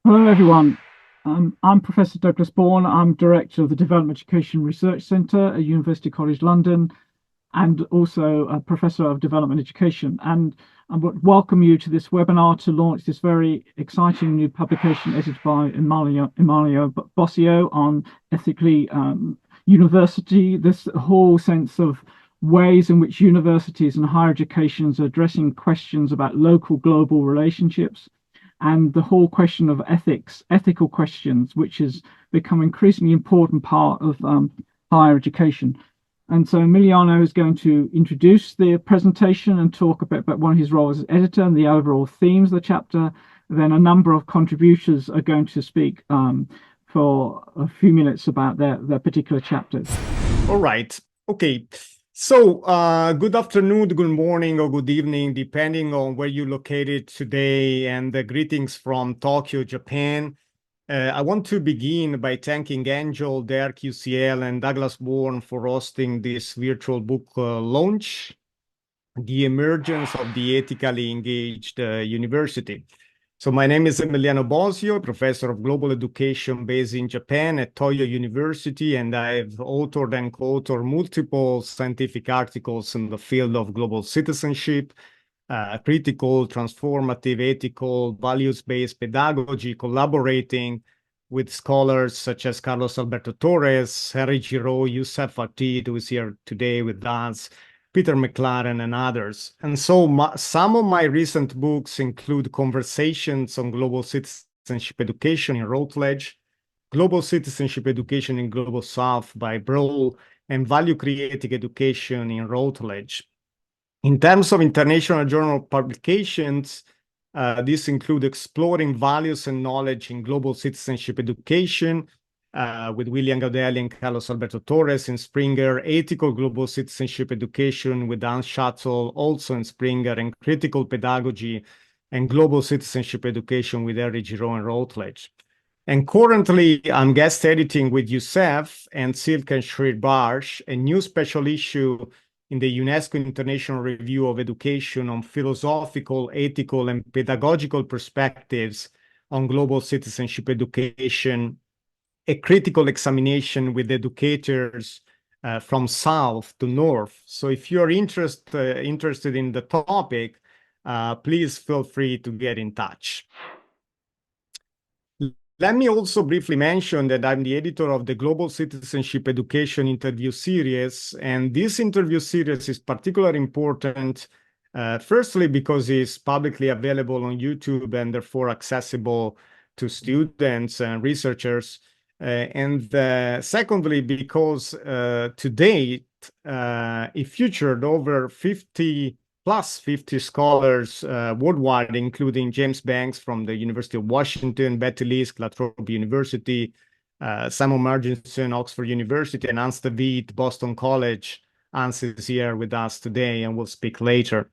Hello, everyone. I'm Professor Douglas Bourne. I'm Director of the Development Education Research Centre at University College London and also a Professor of Development Education. And I would welcome you to this webinar to launch this very exciting new publication edited by Emilio Bosio on ethically university, this whole sense of ways in which universities and higher educations are addressing questions about local global relationships and the whole question of ethics, ethical questions, which has become increasingly important part of higher education. And so Emiliano is going to introduce the presentation and talk a bit about one of his roles as editor and the overall themes of the chapter. Then a number of contributors are going to speak for a few minutes about their particular chapters. All right. Okay. So good afternoon, good morning, or good evening, depending on where you're located today, and greetings from Tokyo, Japan. I want to begin by thanking Angel, Derek UCL, and Douglas Bourne for hosting this virtual book launch, The Emergence of the Ethically Engaged University. So my name is Emiliano Bosio, professor of global education based in Japan at Toyo University, and I've authored and co-authored multiple scientific articles in the field of global citizenship, critical, transformative, ethical, values-based pedagogy, collaborating with scholars such as Carlos Alberto Torres, Harry Giraud, Youssef Atid, who is here today with us, Peter McLaren, and others. And so some of my recent books include Conversations on Global Citizenship Education in Routledge, Global Citizenship Education in Global South by Broll, and Value Creating Education in Routledge. In terms of international journal publications, these include Exploring Values and Knowledge in Global Citizenship Education, with William Gaudelli and Carlos Alberto Torres in Springer, Ethical Global Citizenship Education with Hans Schatzel, also in Springer, and Critical Pedagogy and Global Citizenship Education with Harry Giraud and Routledge. And currently, I'm guest editing with Youssef and Silke Schreer-Barsh a new special issue in the UNESCO International Review of Education on philosophical, ethical, and pedagogical perspectives on global citizenship education, a critical examination with educators from south to north. So if you're interested in the topic, please feel free to get in touch. Let me also briefly mention that I'm the editor of the Global Citizenship Education interview series, and this interview series is particularly important, firstly, because it's publicly available on YouTube and therefore accessible to students and researchers. And secondly, because to date, it featured over 50 scholars worldwide, including James Banks from the University of Washington, Betty Lisk, La Trobe University, Simon Marginson, Oxford University, and Hans de Witt, Boston College. Hans is here with us today and will speak later.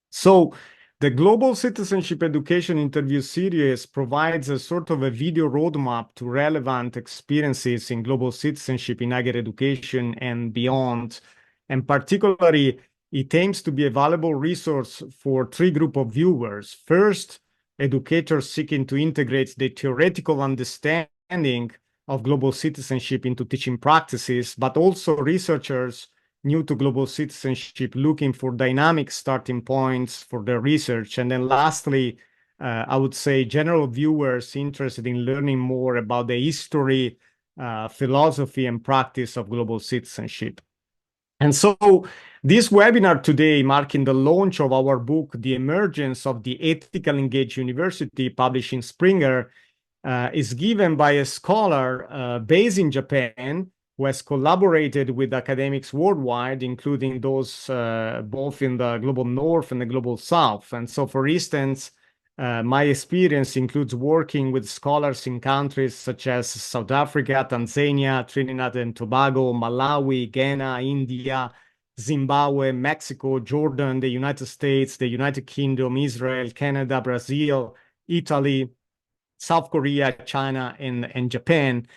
So the Global Citizenship Education interview series provides a sort of a video roadmap to relevant experiences in global citizenship in higher education and beyond. And particularly, it aims to be a valuable resource for three groups of viewers. First, educators seeking to integrate the theoretical understanding of global citizenship into teaching practices, but also researchers new to global citizenship looking for dynamic starting points for their research. And then lastly, I would say general viewers interested in learning more about the history, philosophy, and practice of global citizenship. And so this webinar today, marking the launch of our book, The Emergence of the Ethically Engaged University, published in Springer, is given by a scholar based in Japan who has collaborated with academics worldwide, including those both in the global north and the global south. And so, for instance, my experience includes working with scholars in countries such as South Africa, Tanzania, Trinidad and Tobago, Malawi, Ghana, India, Zimbabwe, Mexico, Jordan, the United States, the United Kingdom, Israel, Canada, Brazil, Italy, South Korea, China, and Japan.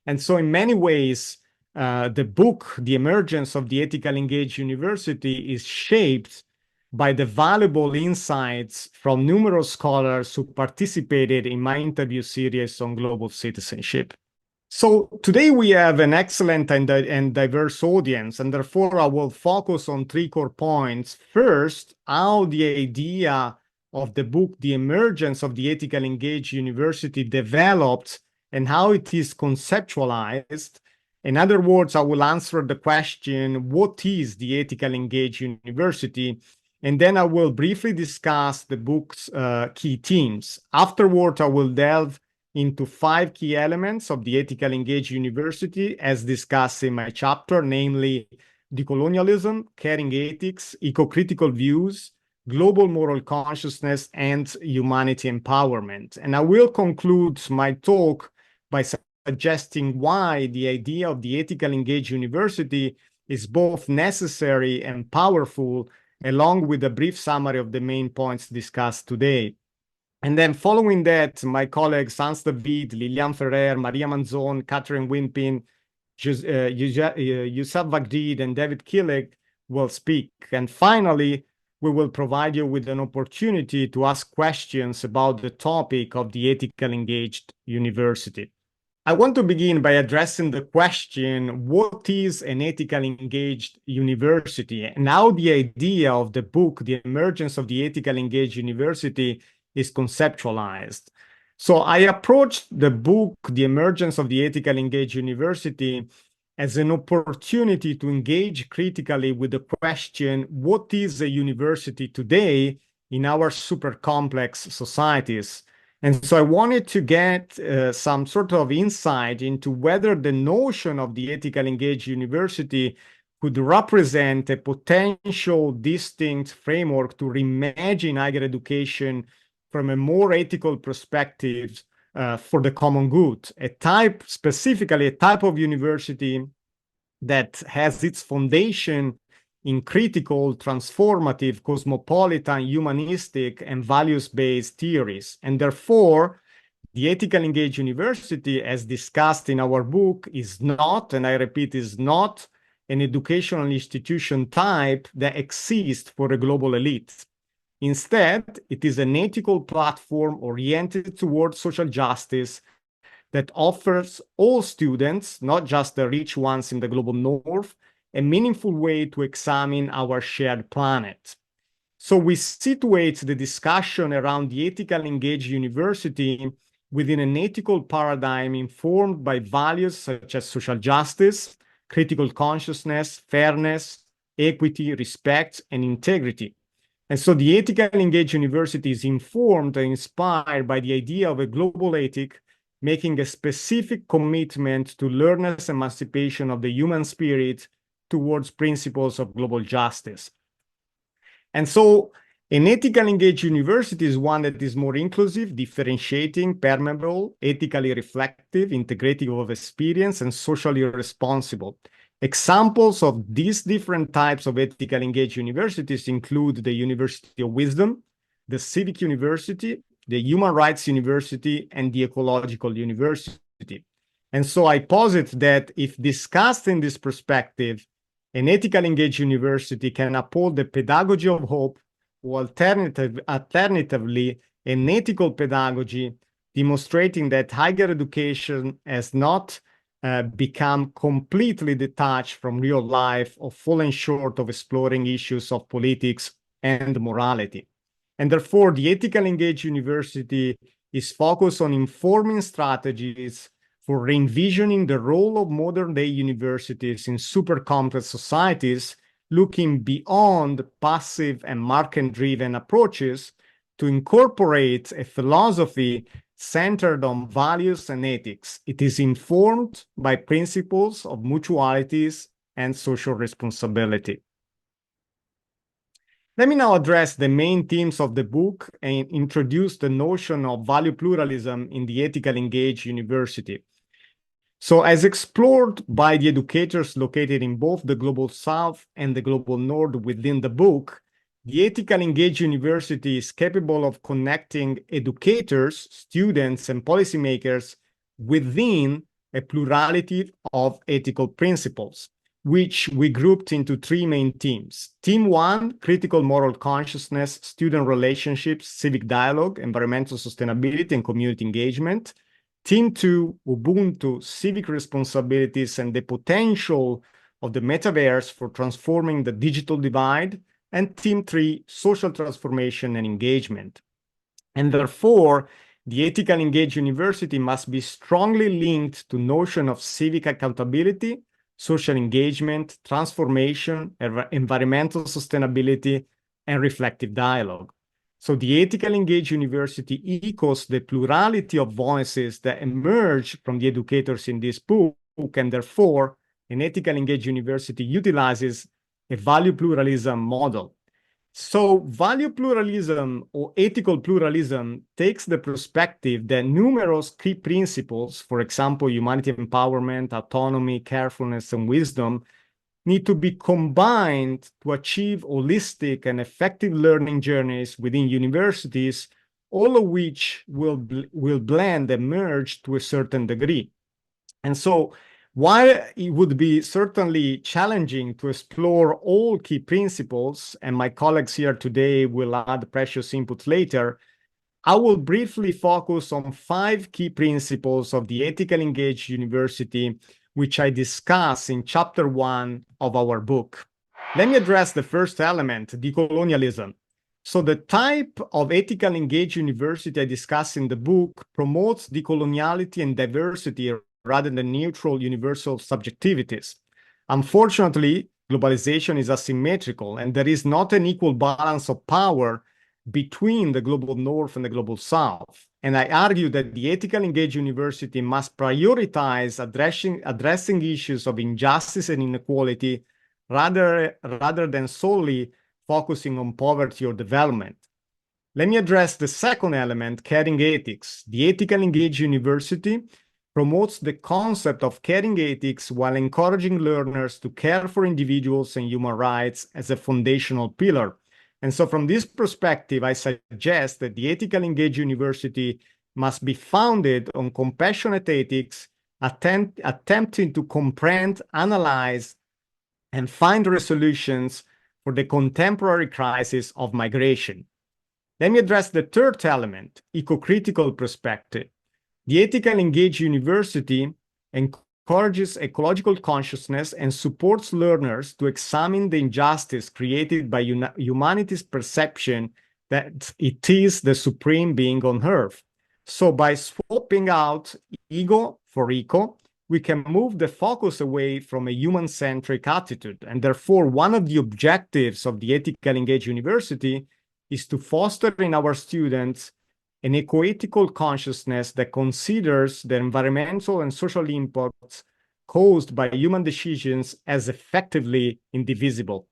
And so in many ways, the book, The Emergence of the Ethically Engaged University, is shaped by the valuable insights from numerous scholars who participated in my interview series on global citizenship. So today we have an excellent and diverse audience, and therefore I will focus on three core points. First, how the idea of the book, The Emergence of the Ethically Engaged University, developed and how it is conceptualized. In other words, I will answer the question, what is the Ethically Engaged University? And then I will briefly discuss the book's key themes. Afterward, I will delve into 5 key elements of the Ethically Engaged University as discussed in my chapter, namely decolonialism, caring ethics, eco-critical views, global moral consciousness, and humanity empowerment. And I will conclude my talk by suggesting why the idea of the Ethically Engaged University is both necessary and powerful, along with a brief summary of the main points discussed today. And then following that, my colleagues Hans David, Lilian Ferrer, Maria Manzon, Catherine Wimpin, Youssef Vagdid, and David Killick will speak. And finally, we will provide you with an opportunity to ask questions about the topic of the Ethically Engaged University. I want to begin by addressing the question, what is an ethically engaged university? And how the idea of the book, The Emergence of the Ethically Engaged University, is conceptualized. So I approached the book, The Emergence of the Ethically Engaged University, as an opportunity to engage critically with the question, what is a university today in our super complex societies? And so I wanted to get some sort of insight into whether the notion of the ethically engaged university could represent a potential distinct framework to reimagine higher education from a more ethical perspective for the common good, specifically a type of university that has its foundation in critical, transformative, cosmopolitan, humanistic, and values-based theories. And therefore, the Ethically Engaged University, as discussed in our book, is not, and I repeat, is not an educational institution type that exists for a global elite. Instead, it is an ethical platform oriented towards social justice that offers all students, not just the rich ones in the global north, a meaningful way to examine our shared planet. So we situate the discussion around the ethically engaged university within an ethical paradigm informed by values such as social justice, critical consciousness, fairness, equity, respect, and integrity. And so the ethically engaged university is informed and inspired by the idea of a global ethic, making a specific commitment to learners' emancipation of the human spirit towards principles of global justice. And so an ethically engaged university is one that is more inclusive, differentiating, permeable, ethically reflective, integrative of experience, and socially responsible. Examples of these different types of ethically engaged universities include the University of Wisdom, the Civic University, the Human Rights University, and the Ecological University. And so I posit that if discussed in this perspective, an ethically engaged university can uphold the pedagogy of hope, or alternatively, an ethical pedagogy, demonstrating that higher education has not become completely detached from real life or fallen short of exploring issues of politics and morality. And therefore, the ethically engaged university is focused on informing strategies for re-envisioning the role of modern-day universities in super complex societies, looking beyond passive and market-driven approaches to incorporate a philosophy centered on values and ethics. It is informed by principles of mutualities and social responsibility. Let me now address the main themes of the book and introduce the notion of value pluralism in the ethically engaged university. So as explored by the educators located in both the Global South and the Global North within the book, the ethically engaged university is capable of connecting educators, students, and policymakers within a plurality of ethical principles. which we grouped into three main themes. Theme one, critical moral consciousness, student relationships, civic dialogue, environmental sustainability, and community engagement. Theme two, Ubuntu, civic responsibilities, and the potential of the metaverse for transforming the digital divide. And theme three, social transformation and engagement. And therefore, the ethical engaged university must be strongly linked to notion of civic accountability, social engagement, transformation, environmental sustainability, and reflective dialogue. So the ethical engaged university echoes the plurality of voices that emerge from the educators in this book, and therefore, an ethical engaged university utilizes a value pluralism model. So value pluralism or ethical pluralism takes the perspective that numerous key principles, for example, humanity empowerment, autonomy, carefulness, and wisdom, need to be combined to achieve holistic and effective learning journeys within universities, all of which will blend and merge to a certain degree. And so while it would be certainly challenging to explore all key principles, and my colleagues here today will add precious input later, I will briefly focus on 5 key principles of the ethical engaged university, which I discuss in chapter 1 of our book. Let me address the first element, decolonialism. So the type of ethical engaged university I discuss in the book promotes decoloniality and diversity rather than neutral universal subjectivities. Unfortunately, globalization is asymmetrical, and there is not an equal balance of power between the global north and the global south. And I argue that the ethical engaged university must prioritize addressing issues of injustice and inequality rather than solely focusing on poverty or development. Let me address the second element, caring ethics. The ethical engaged university promotes the concept of caring ethics while encouraging learners to care for individuals and human rights as a foundational pillar. And so from this perspective, I suggest that the ethical engaged university must be founded on compassionate ethics, attempting to comprehend, analyze, and find resolutions for the contemporary crisis of migration. Let me address the third element, eco-critical perspective. The ethical engaged university encourages ecological consciousness and supports learners to examine the injustice created by humanity's perception that it is the supreme being on earth. So by swapping out ego for eco, we can move the focus away from a human-centric attitude. And therefore, one of the objectives of the ethical engaged university is to foster in our students an eco-ethical consciousness that considers the environmental and social impacts caused by human decisions as effectively indivisible.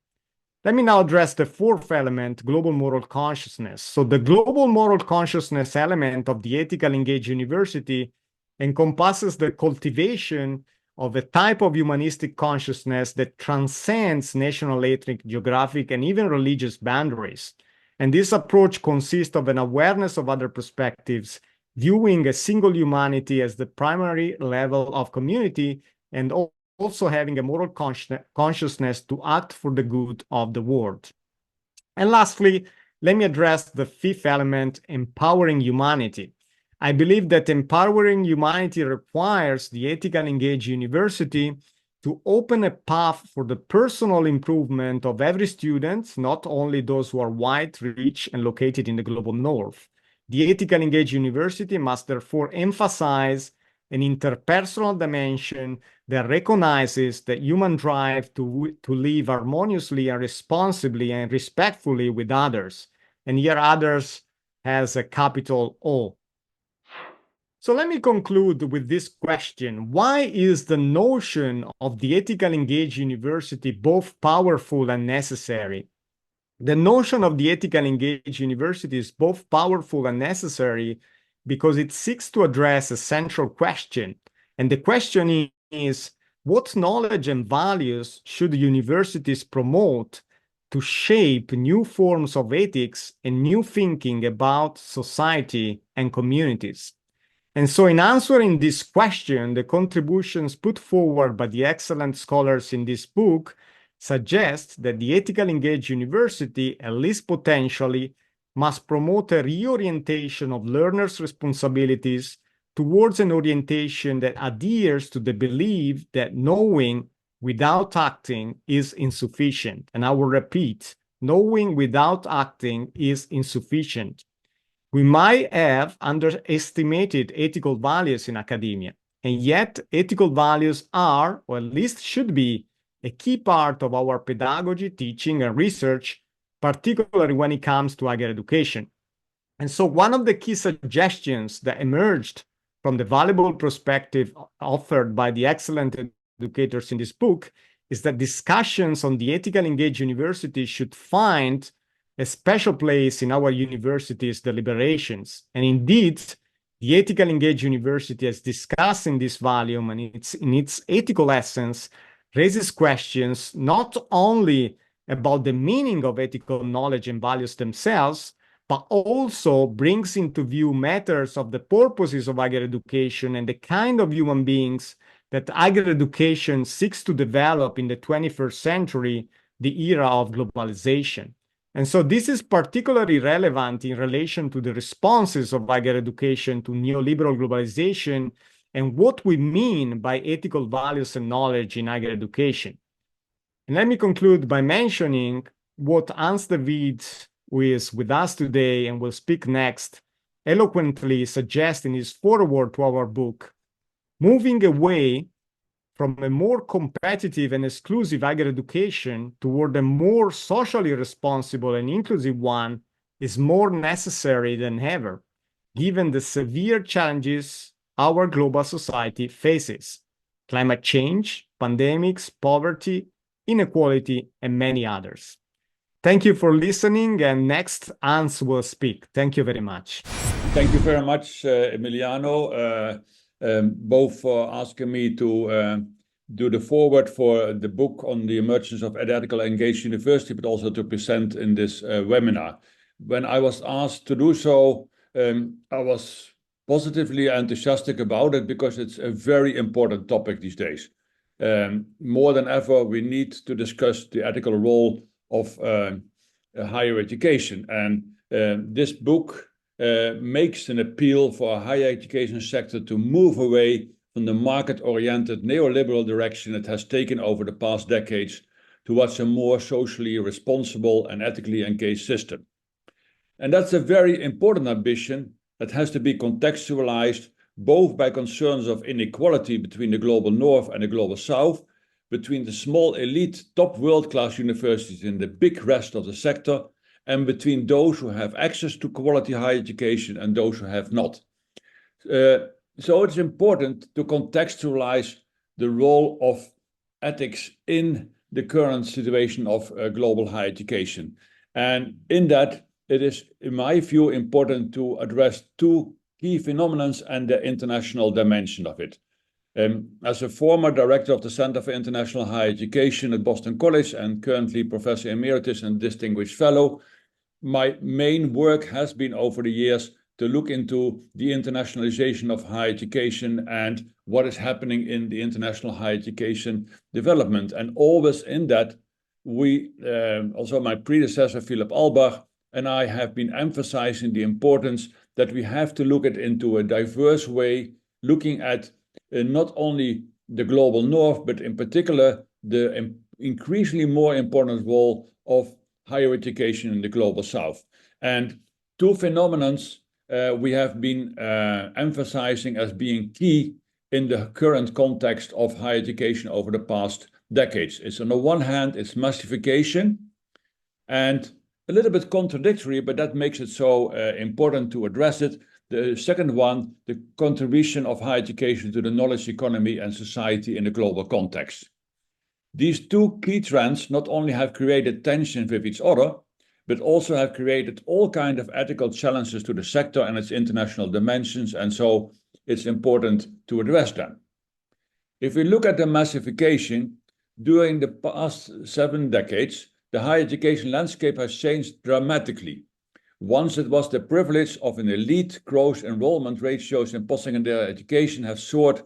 Let me now address the fourth element, global moral consciousness. So the global moral consciousness element of the ethical engaged university encompasses the cultivation of a type of humanistic consciousness that transcends national, ethnic, geographic, and even religious boundaries. And this approach consists of an awareness of other perspectives, viewing a single humanity as the primary level of community, and also having a moral consciousness to act for the good of the world. And lastly, let me address the fifth element, empowering humanity. I believe that empowering humanity requires the ethical engaged university to open a path for the personal improvement of every student, not only those who are white, rich, and located in the global north. The ethical engaged university must therefore emphasize an interpersonal dimension that recognizes the human drive to live harmoniously and responsibly and respectfully with others. And here others has a capital O. So let me conclude with this question. Why is the notion of the ethical engaged university both powerful and necessary? The notion of the ethical engaged university is both powerful and necessary because it seeks to address a central question. And the question is, what knowledge and values should universities promote to shape new forms of ethics and new thinking about society and communities? And so in answering this question, the contributions put forward by the excellent scholars in this book suggest that the ethical engaged university, at least potentially, must promote a reorientation of learners' responsibilities towards an orientation that adheres to the belief that knowing without acting is insufficient. And I will repeat, knowing without acting is insufficient. We might have underestimated ethical values in academia, and yet ethical values are, or at least should be, a key part of our pedagogy, teaching, and research, particularly when it comes to higher education. And so one of the key suggestions that emerged from the valuable perspective offered by the excellent educators in this book is that discussions on the ethical engaged university should find a special place in our university's deliberations. And indeed, the ethical engaged university, as discussed in this volume and in its ethical essence, raises questions not only about the meaning of ethical knowledge and values themselves, but also brings into view matters of the purposes of higher education and the kind of human beings that higher education seeks to develop in the 21st century, the era of globalization. And so this is particularly relevant in relation to the responses of higher education to neoliberal globalization and what we mean by ethical values and knowledge in higher education. And let me conclude by mentioning what Hans David, who is with us today and will speak next, eloquently suggests in his foreword to our book. Moving away from a more competitive and exclusive higher education toward a more socially responsible and inclusive one is more necessary than ever, given the severe challenges our global society faces: climate change, pandemics, poverty, inequality, and many others. Thank you for listening, and next, Hans will speak. Thank you very much. Thank you very much, Emiliano, both for asking me to do the foreword for the book on the emergence of ethical engaged university, but also to present in this webinar. When I was asked to do so, I was positively enthusiastic about it because it's a very important topic these days. More than ever, we need to discuss the ethical role of higher education. And this book makes an appeal for a higher education sector to move away from the market-oriented neoliberal direction it has taken over the past decades towards a more socially responsible and ethically engaged system. And that's a very important ambition that has to be contextualized both by concerns of inequality between the global north and the global south, between the small elite top world-class universities and the big rest of the sector, and between those who have access to quality higher education and those who have not. So it's important to contextualize the role of ethics in the current situation of global higher education. And in that, it is, in my view, important to address two key phenomena and the international dimension of it. As a former director of the Center for International Higher Education at Boston College and currently Professor Emeritus and Distinguished Fellow, my main work has been over the years to look into the internationalization of higher education and what is happening in the international higher education development. And always in that, we, also my predecessor, Philip Albach, and I have been emphasizing the importance that we have to look at into a diverse way, looking at not only the global north, but in particular, the increasingly more important role of higher education in the global south. And two phenomena we have been emphasizing as being key in the current context of higher education over the past decades. It's on the one hand, it's massification, and a little bit contradictory, but that makes it so important to address it. The second one, the contribution of higher education to the knowledge economy and society in a global context. These two key trends not only have created tension with each other, but also have created all kinds of ethical challenges to the sector and its international dimensions, and so it's important to address them. If we look at the massification, during the past 7 decades, the higher education landscape has changed dramatically. Once it was the privilege of an elite, gross enrollment ratios in post-secondary education have soared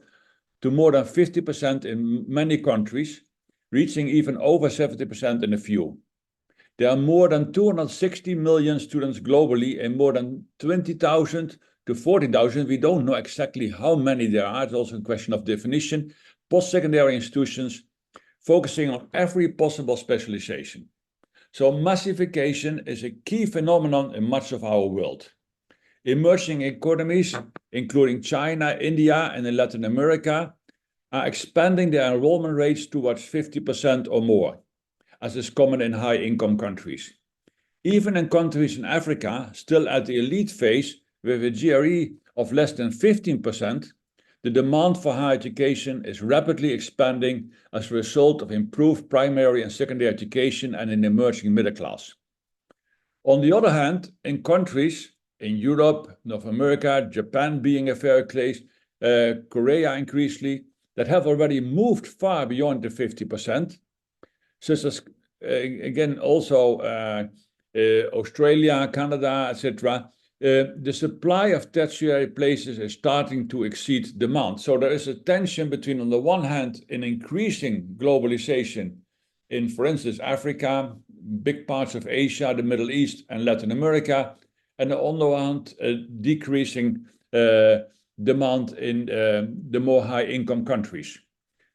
to more than 50% in many countries, reaching even over 70% in a few. There are more than 260 million students globally and more than 20,000 to 40,000. We don't know exactly how many there are. It's also a question of definition. Post-secondary institutions focusing on every possible specialization. So massification is a key phenomenon in much of our world. Emerging economies, including China, India, and in Latin America, are expanding their enrollment rates towards 50% or more, as is common in high-income countries. Even in countries in Africa, still at the elite phase, with a GRE of less than 15%, the demand for higher education is rapidly expanding as a result of improved primary and secondary education and an emerging middle class. On the other hand, in countries in Europe, North America, Japan being a fair case, Korea increasingly, that have already moved far beyond the 50%, such as, again, also Australia, Canada, etc., the supply of tertiary places is starting to exceed demand. So there is a tension between, on the one hand, an increasing globalization in, for instance, Africa, big parts of Asia, the Middle East, and Latin America, and on the other hand, a decreasing demand in the more high-income countries.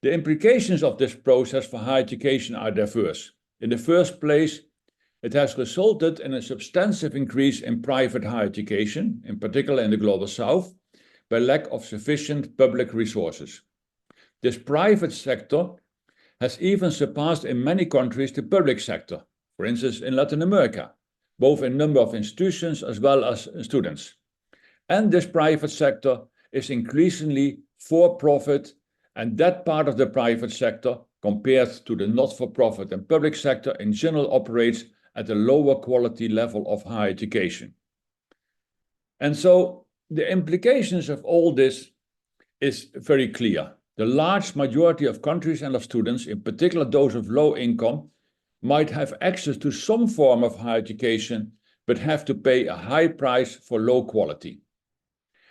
The implications of this process for higher education are diverse. In the first place, it has resulted in a substantial increase in private higher education, in particular in the Global South, by lack of sufficient public resources. This private sector has even surpassed in many countries the public sector, for instance in Latin America, both in number of institutions as well as students. And this private sector is increasingly for-profit, and that part of the private sector, compared to the not-for-profit and public sector, in general operates at a lower quality level of higher education. And so the implications of all this is very clear. The large majority of countries and of students, in particular those of low income, might have access to some form of higher education, but have to pay a high price for low quality.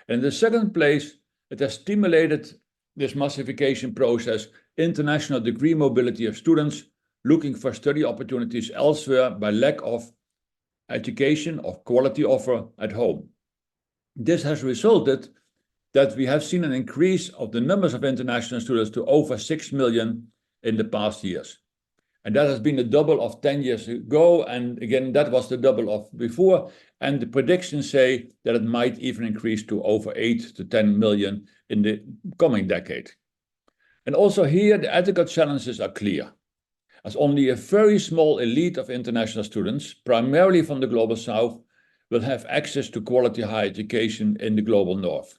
And in the second place, it has stimulated this massification process, international degree mobility of students looking for study opportunities elsewhere by lack of education of quality offer at home. This has resulted that we have seen an increase of the numbers of international students to over 6 million in the past years. And that has been a double of 10 years ago. And again, that was the double of before. And the predictions say that it might even increase to over 8 to 10 million in the coming decade. And also here, the ethical challenges are clear, as only a very small elite of international students, primarily from the Global South, will have access to quality higher education in the Global North,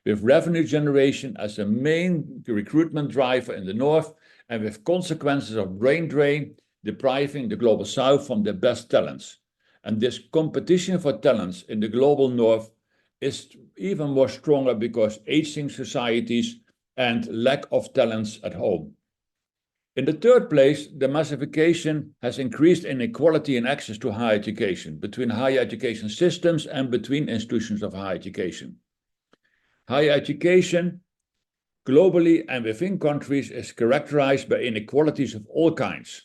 with revenue generation as a main recruitment driver in the North, and with consequences of brain drain, depriving the Global South from their best talents. And this competition for talents in the Global North is even more stronger because aging societies and lack of talents at home. In the third place, the massification has increased inequality in access to higher education between higher education systems and between institutions of higher education. Higher education globally and within countries is characterized by inequalities of all kinds.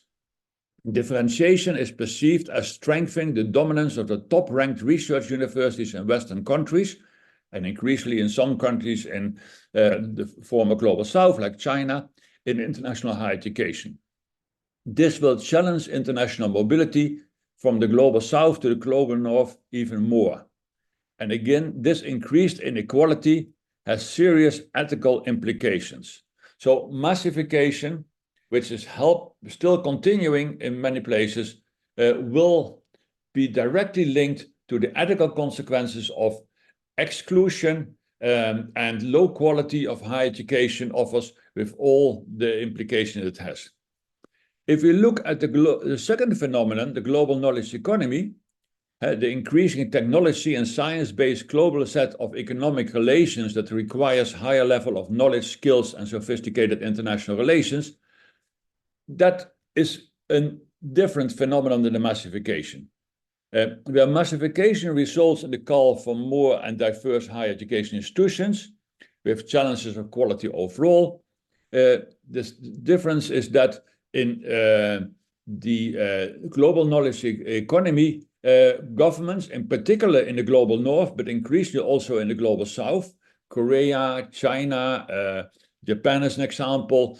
Differentiation is perceived as strengthening the dominance of the top-ranked research universities in Western countries, and increasingly in some countries in the former Global South, like China, in international higher education. This will challenge international mobility from the Global South to the Global North even more. And again, this increased inequality has serious ethical implications. So massification, which is still continuing in many places, will be directly linked to the ethical consequences of exclusion and low quality of higher education offers, with all the implications it has. If we look at the second phenomenon, the global knowledge economy, the increasing technology and science-based global set of economic relations that requires higher level of knowledge, skills, and sophisticated international relations, that is a different phenomenon than the massification. where massification results in the call for more and diverse higher education institutions, with challenges of quality overall. This difference is that in the global knowledge economy, governments, in particular in the global north, but increasingly also in the global south, Korea, China, Japan as an example,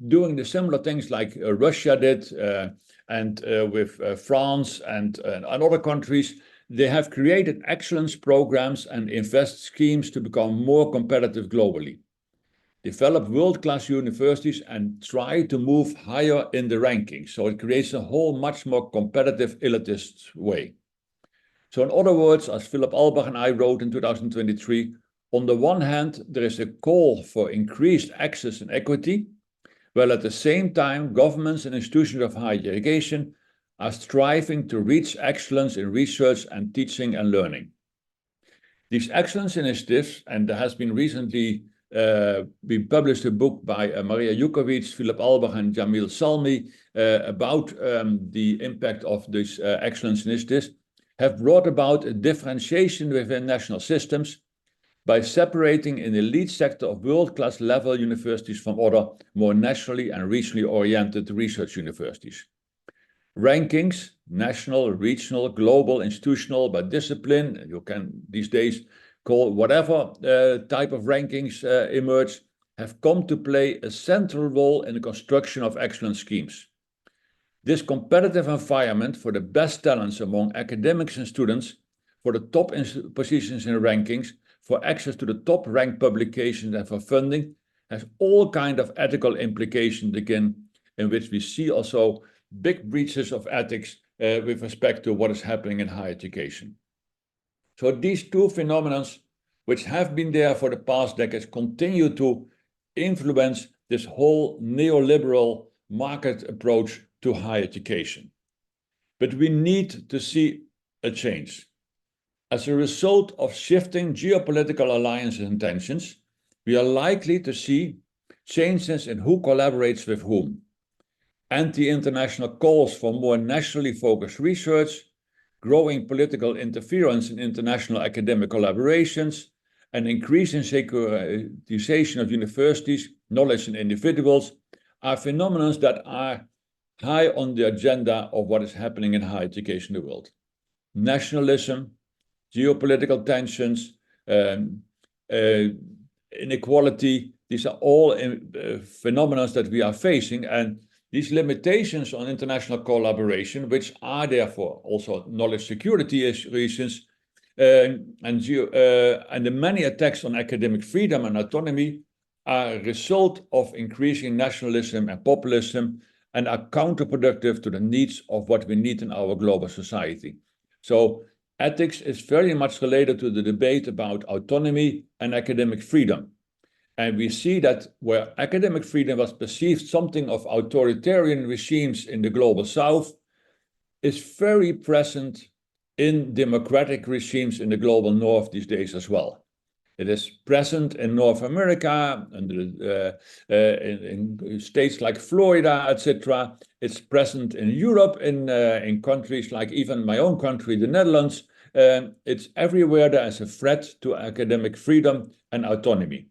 doing the similar things like Russia did, and with France and other countries, they have created excellence programs and invest schemes to become more competitive globally, develop world-class universities, and try to move higher in the rankings. So it creates a whole much more competitive elitist way. So in other words, as Philip Albach and I wrote in 2023, on the one hand, there is a call for increased access and equity, while at the same time, governments and institutions of higher education are striving to reach excellence in research and teaching and learning. These excellence initiatives, and there has been recently been published a book by Maria Jukovic, Philip Albach, and Jamil Salmi about the impact of these excellence initiatives, have brought about a differentiation within national systems by separating an elite sector of world-class level universities from other, more nationally and regionally oriented research universities. Rankings, national, regional, global, institutional, by discipline, you can these days call whatever type of rankings emerge, have come to play a central role in the construction of excellence schemes. This competitive environment for the best talents among academics and students, for the top positions in rankings, for access to the top ranked publications and for funding, has all kinds of ethical implications, again, in which we see also big breaches of ethics with respect to what is happening in higher education. So these two phenomena, which have been there for the past decades, continue to influence this whole neoliberal market approach to higher education. But we need to see a change. As a result of shifting geopolitical alliances and tensions, we are likely to see changes in who collaborates with whom. Anti-international calls for more nationally focused research, growing political interference in international academic collaborations, and increasing securitization of universities, knowledge, and individuals are phenomena that are high on the agenda of what is happening in higher education in the world. Nationalism, geopolitical tensions, inequality, these are all phenomena that we are facing, and these limitations on international collaboration, which are therefore also knowledge security reasons, and the many attacks on academic freedom and autonomy are a result of increasing nationalism and populism and are counterproductive to the needs of what we need in our global society. So ethics is very much related to the debate about autonomy and academic freedom. And we see that where academic freedom was perceived something of authoritarian regimes in the global south, is very present in democratic regimes in the global north these days as well. It is present in North America, and in states like Florida, etc. It's present in Europe, in countries like even my own country, the Netherlands. It's everywhere there is a threat to academic freedom and autonomy.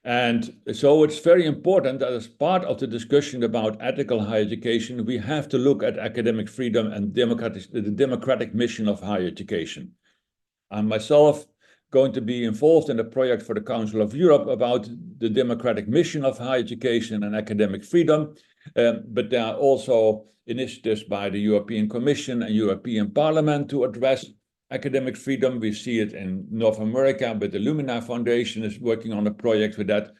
And so it's very important that as part of the discussion about ethical higher education, we have to look at academic freedom and the democratic mission of higher education. I'm myself going to be involved in a project for the Council of Europe about the democratic mission of higher education and academic freedom. But there are also initiatives by the European Commission and European Parliament to address academic freedom. We see it in North America, but the Lumina Foundation is working on a project with that.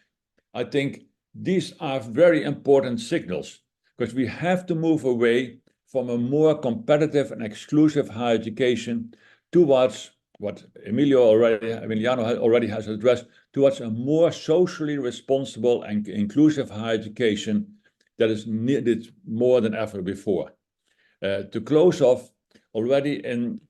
I think these are very important signals, because we have to move away from a more competitive and exclusive higher education towards what Emiliano already has addressed, towards a more socially responsible and inclusive higher education that is needed more than ever before. To close off, already in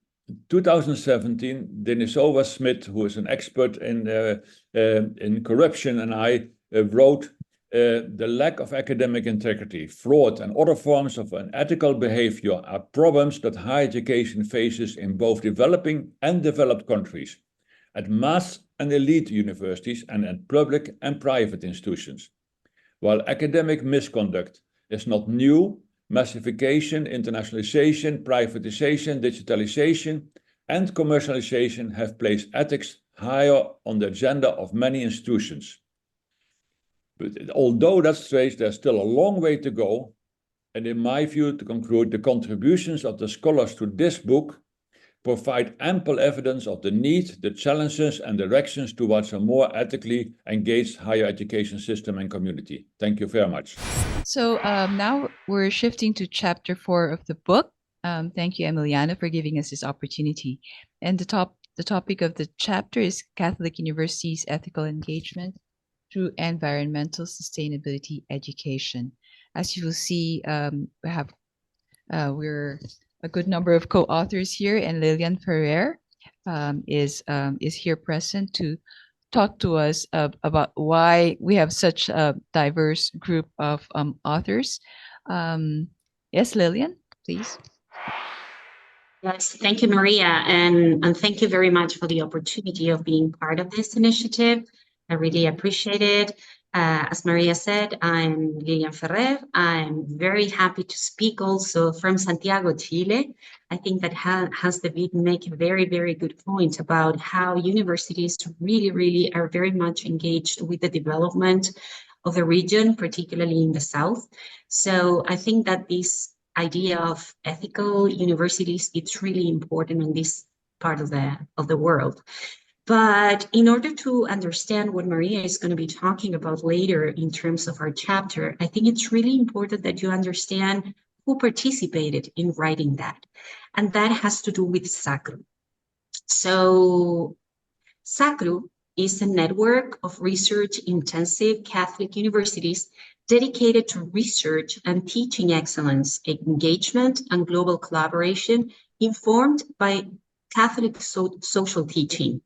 2017, Denisova Smith, who is an expert in corruption, and I wrote the lack of academic integrity, fraud, and other forms of unethical behavior are problems that higher education faces in both developing and developed countries, at mass and elite universities, and at public and private institutions. While academic misconduct is not new, massification, internationalization, privatization, digitalization, and commercialization have placed ethics higher on the agenda of many institutions. But although that's true, there's still a long way to go. And in my view, to conclude, the contributions of the scholars to this book provide ample evidence of the need, the challenges, and directions towards a more ethically engaged higher education system and community. Thank you very much. So now we're shifting to chapter 4 of the book. Thank you, Emiliano, for giving us this opportunity. And the topic of the chapter is Catholic Universities' Ethical Engagement through Environmental Sustainability Education. As you will see, we're a good number of co-authors here, and Lilian Ferrer is here present to talk to us about why we have such a diverse group of authors. Yes, Lilian, please. Yes, thank you, Maria, and thank you very much for the opportunity of being part of this initiative. I really appreciate it. As Maria said, I'm Lilian Ferrer. I'm very happy to speak also from Santiago, Chile. I think that Hans de Witt make a very, very good point about how universities really are very much engaged with the development of the region, particularly in the south. So I think that this idea of ethical universities, it's really important in this part of the world. But in order to understand what Maria is going to be talking about later in terms of our chapter, I think it's really important that you understand who participated in writing that. And that has to do with SACRU. So SACRU is a network of research-intensive Catholic universities dedicated to research and teaching excellence, engagement, and global collaboration informed by Catholic social teaching.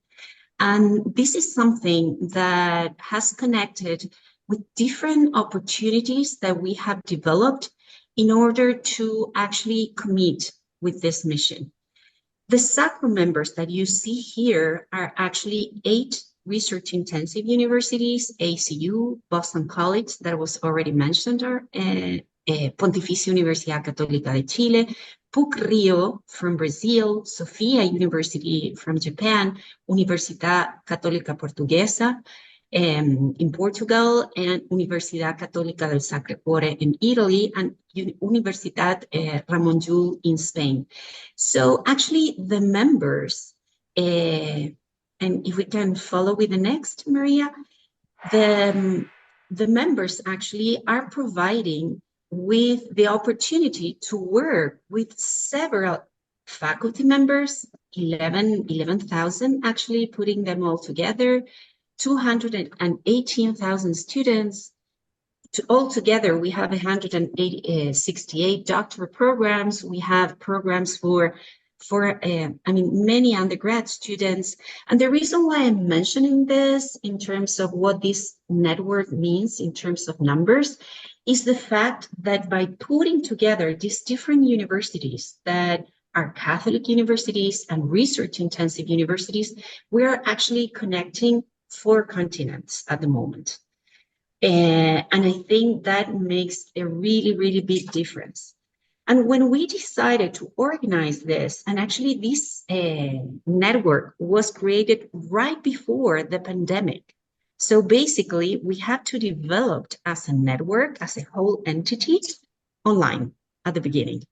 And this is something that has connected with different opportunities that we have developed in order to actually commit with this mission. The SACRU members that you see here are actually 8 research-intensive universities: ACU, Boston College, that was already mentioned, Pontificia Universidad Católica de Chile, PUC Rio from Brazil, Sofia University from Japan, Universidad Católica Portuguesa in Portugal, and Universidad Católica del Sacre Cuore in Italy, and Universidad Ramon Llull in Spain. So actually the members, and if we can follow with the next, Maria, the members actually are providing with the opportunity to work with several faculty members, 11,000 actually, putting them all together, 218,000 students. Altogether, we have 168 doctoral programs. We have programs for many undergrad students. And the reason why I'm mentioning this in terms of what this network means in terms of numbers is the fact that by putting together these different universities that are Catholic universities and research-intensive universities, we are actually connecting 4 continents at the moment. And I think that makes a really big difference. And when we decided to organize this, and actually this network was created right before the pandemic. So basically, we had to develop as a network, as a whole entity, online at the beginning.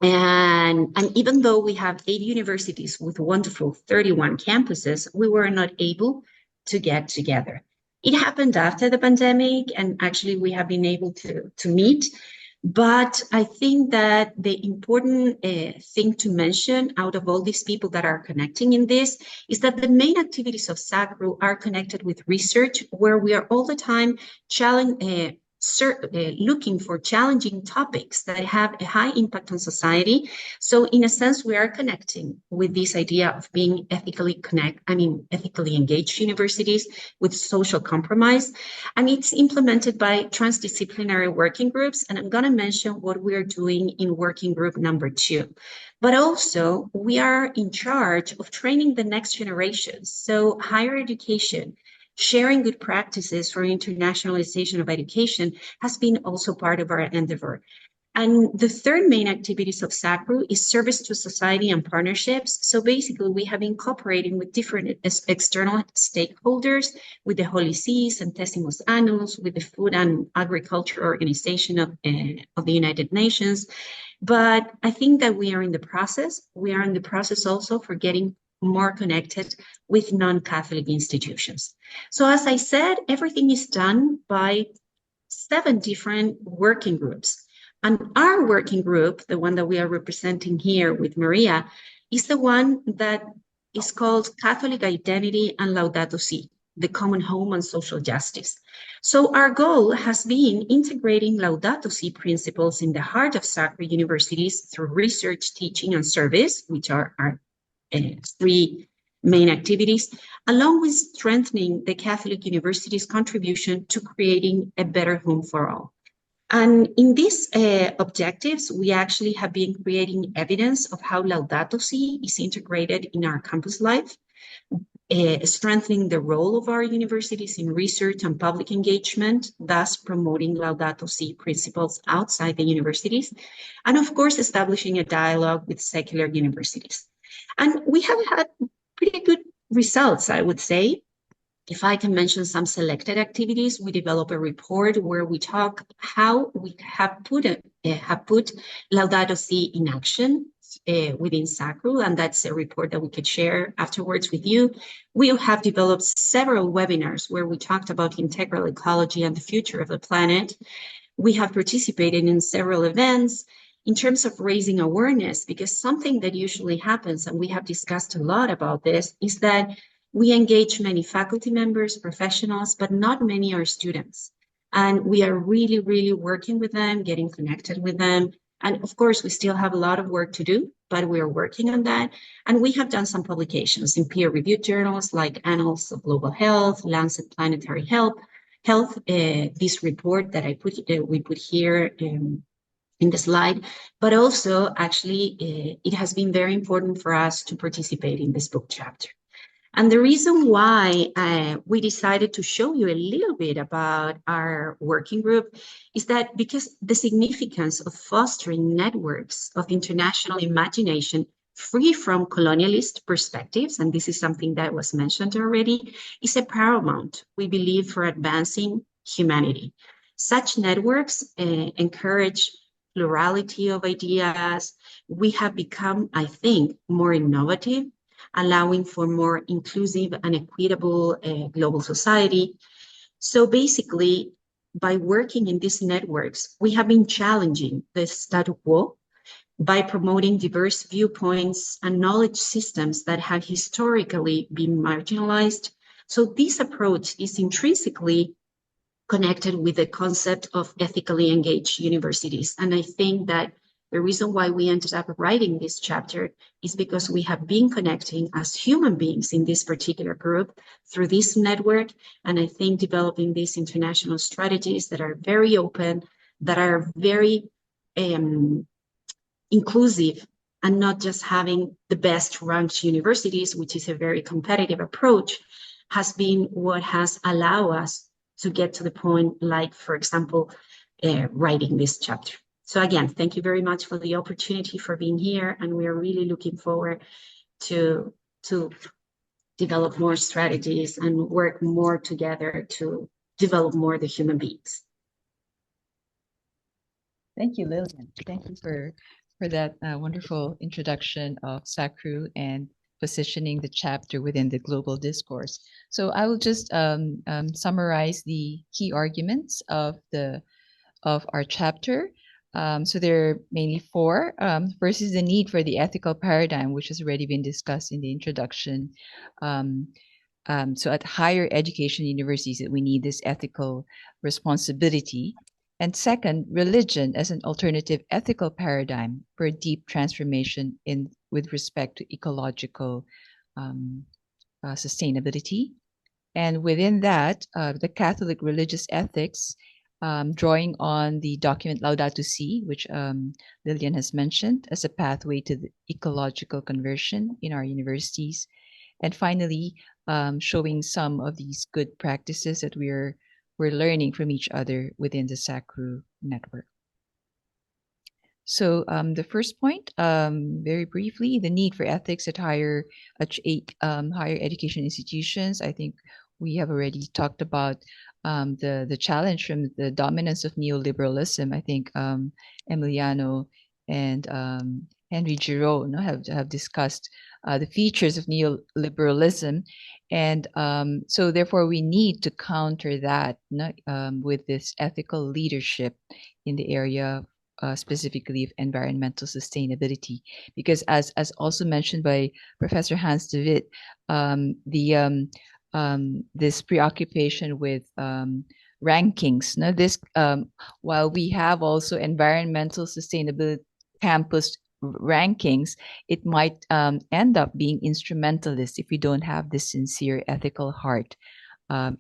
And even though we have 8 universities with wonderful 31 campuses, we were not able to get together. It happened after the pandemic, and actually we have been able to meet. But I think that the important thing to mention out of all these people that are connecting in this is that the main activities of SACRU are connected with research, where we are all the time looking for challenging topics that have a high impact on society. So in a sense, we are connecting with this idea of being ethically engaged universities with social compromise. And it's implemented by transdisciplinary working groups. And I'm going to mention what we're doing in working group number 2. But also, we are in charge of training the next generations. So higher education, sharing good practices for internationalization of education has been also part of our endeavor. And the third main activities of SACRU is service to society and partnerships. So basically, we have incorporated with different external stakeholders, with the Holy See, Centésimos Annus, with the Food and Agriculture Organization of the United Nations. But I think that we are in the process. We are in the process also for getting more connected with non-Catholic institutions. So as I said, everything is done by 7 different working groups. And our working group, the one that we are representing here with Maria, is the one that is called Catholic Identity and Laudato Si, the Common Home and Social Justice. So our goal has been integrating Laudato Si principles in the heart of SACRU universities through research, teaching, and service, which are our 3 main activities, along with strengthening the Catholic university's contribution to creating a better home for all. And in these objectives, we actually have been creating evidence of how Laudato Si is integrated in our campus life, strengthening the role of our universities in research and public engagement, thus promoting Laudato Si principles outside the universities, and of course, establishing a dialogue with secular universities. And we have had pretty good results, I would say. If I can mention some selected activities, we develop a report where we talk how we have put Laudato Si in action within SACRU, and that's a report that we could share afterwards with you. We have developed several webinars where we talked about integral ecology and the future of the planet. We have participated in several events in terms of raising awareness, because something that usually happens, and we have discussed a lot about this, is that we engage many faculty members, professionals, but not many are students. And we are really, really working with them, getting connected with them. And of course, we still have a lot of work to do, but we are working on that. And we have done some publications in peer-reviewed journals like Annals of Global Health, Lancet Planetary Health. This report that we put here in the slide, but also actually it has been very important for us to participate in this book chapter. And the reason why we decided to show you a little bit about our working group is that because the significance of fostering networks of international imagination free from colonialist perspectives, and this is something that was mentioned already, is a paramount, we believe, for advancing humanity. Such networks encourage plurality of ideas. We have become, I think, more innovative, allowing for more inclusive and equitable global society. So basically, by working in these networks, we have been challenging the status quo by promoting diverse viewpoints and knowledge systems that have historically been marginalized. So this approach is intrinsically connected with the concept of ethically engaged universities. And I think that the reason why we ended up writing this chapter is because we have been connecting as human beings in this particular group through this network. And I think developing these international strategies that are very open, that are very inclusive, and not just having the best ranked universities, which is a very competitive approach, has been what has allowed us to get to the point, like, for example, writing this chapter. So again, thank you very much for the opportunity for being here, and we are really looking forward to develop more strategies and work more together to develop more the human beings. Thank you, Lillian. Thank you for that wonderful introduction of SACRU and positioning the chapter within the global discourse. So I will just summarize the key arguments of our chapter. So there are mainly 4. First is the need for the ethical paradigm, which has already been discussed in the introduction. So at higher education universities, that we need this ethical responsibility And second, religion as an alternative ethical paradigm for a deep transformation with respect to ecological sustainability. And within that, the Catholic religious ethics, drawing on the document Laudato Si, which Lillian has mentioned, as a pathway to the ecological conversion in our universities. And finally, showing some of these good practices that we're learning from each other within the SACRU network. So the first point, very briefly, the need for ethics at higher education institutions. I think we have already talked about the challenge from the dominance of neoliberalism. I think Emiliano and Henry Giraud have discussed the features of neoliberalism, and so therefore we need to counter that with this ethical leadership in the area specifically of environmental sustainability, because as also mentioned by Professor Hans de Witt, this preoccupation with rankings. Now, this while we have also environmental sustainability campus rankings, it might end up being instrumentalist if we don't have this sincere ethical heart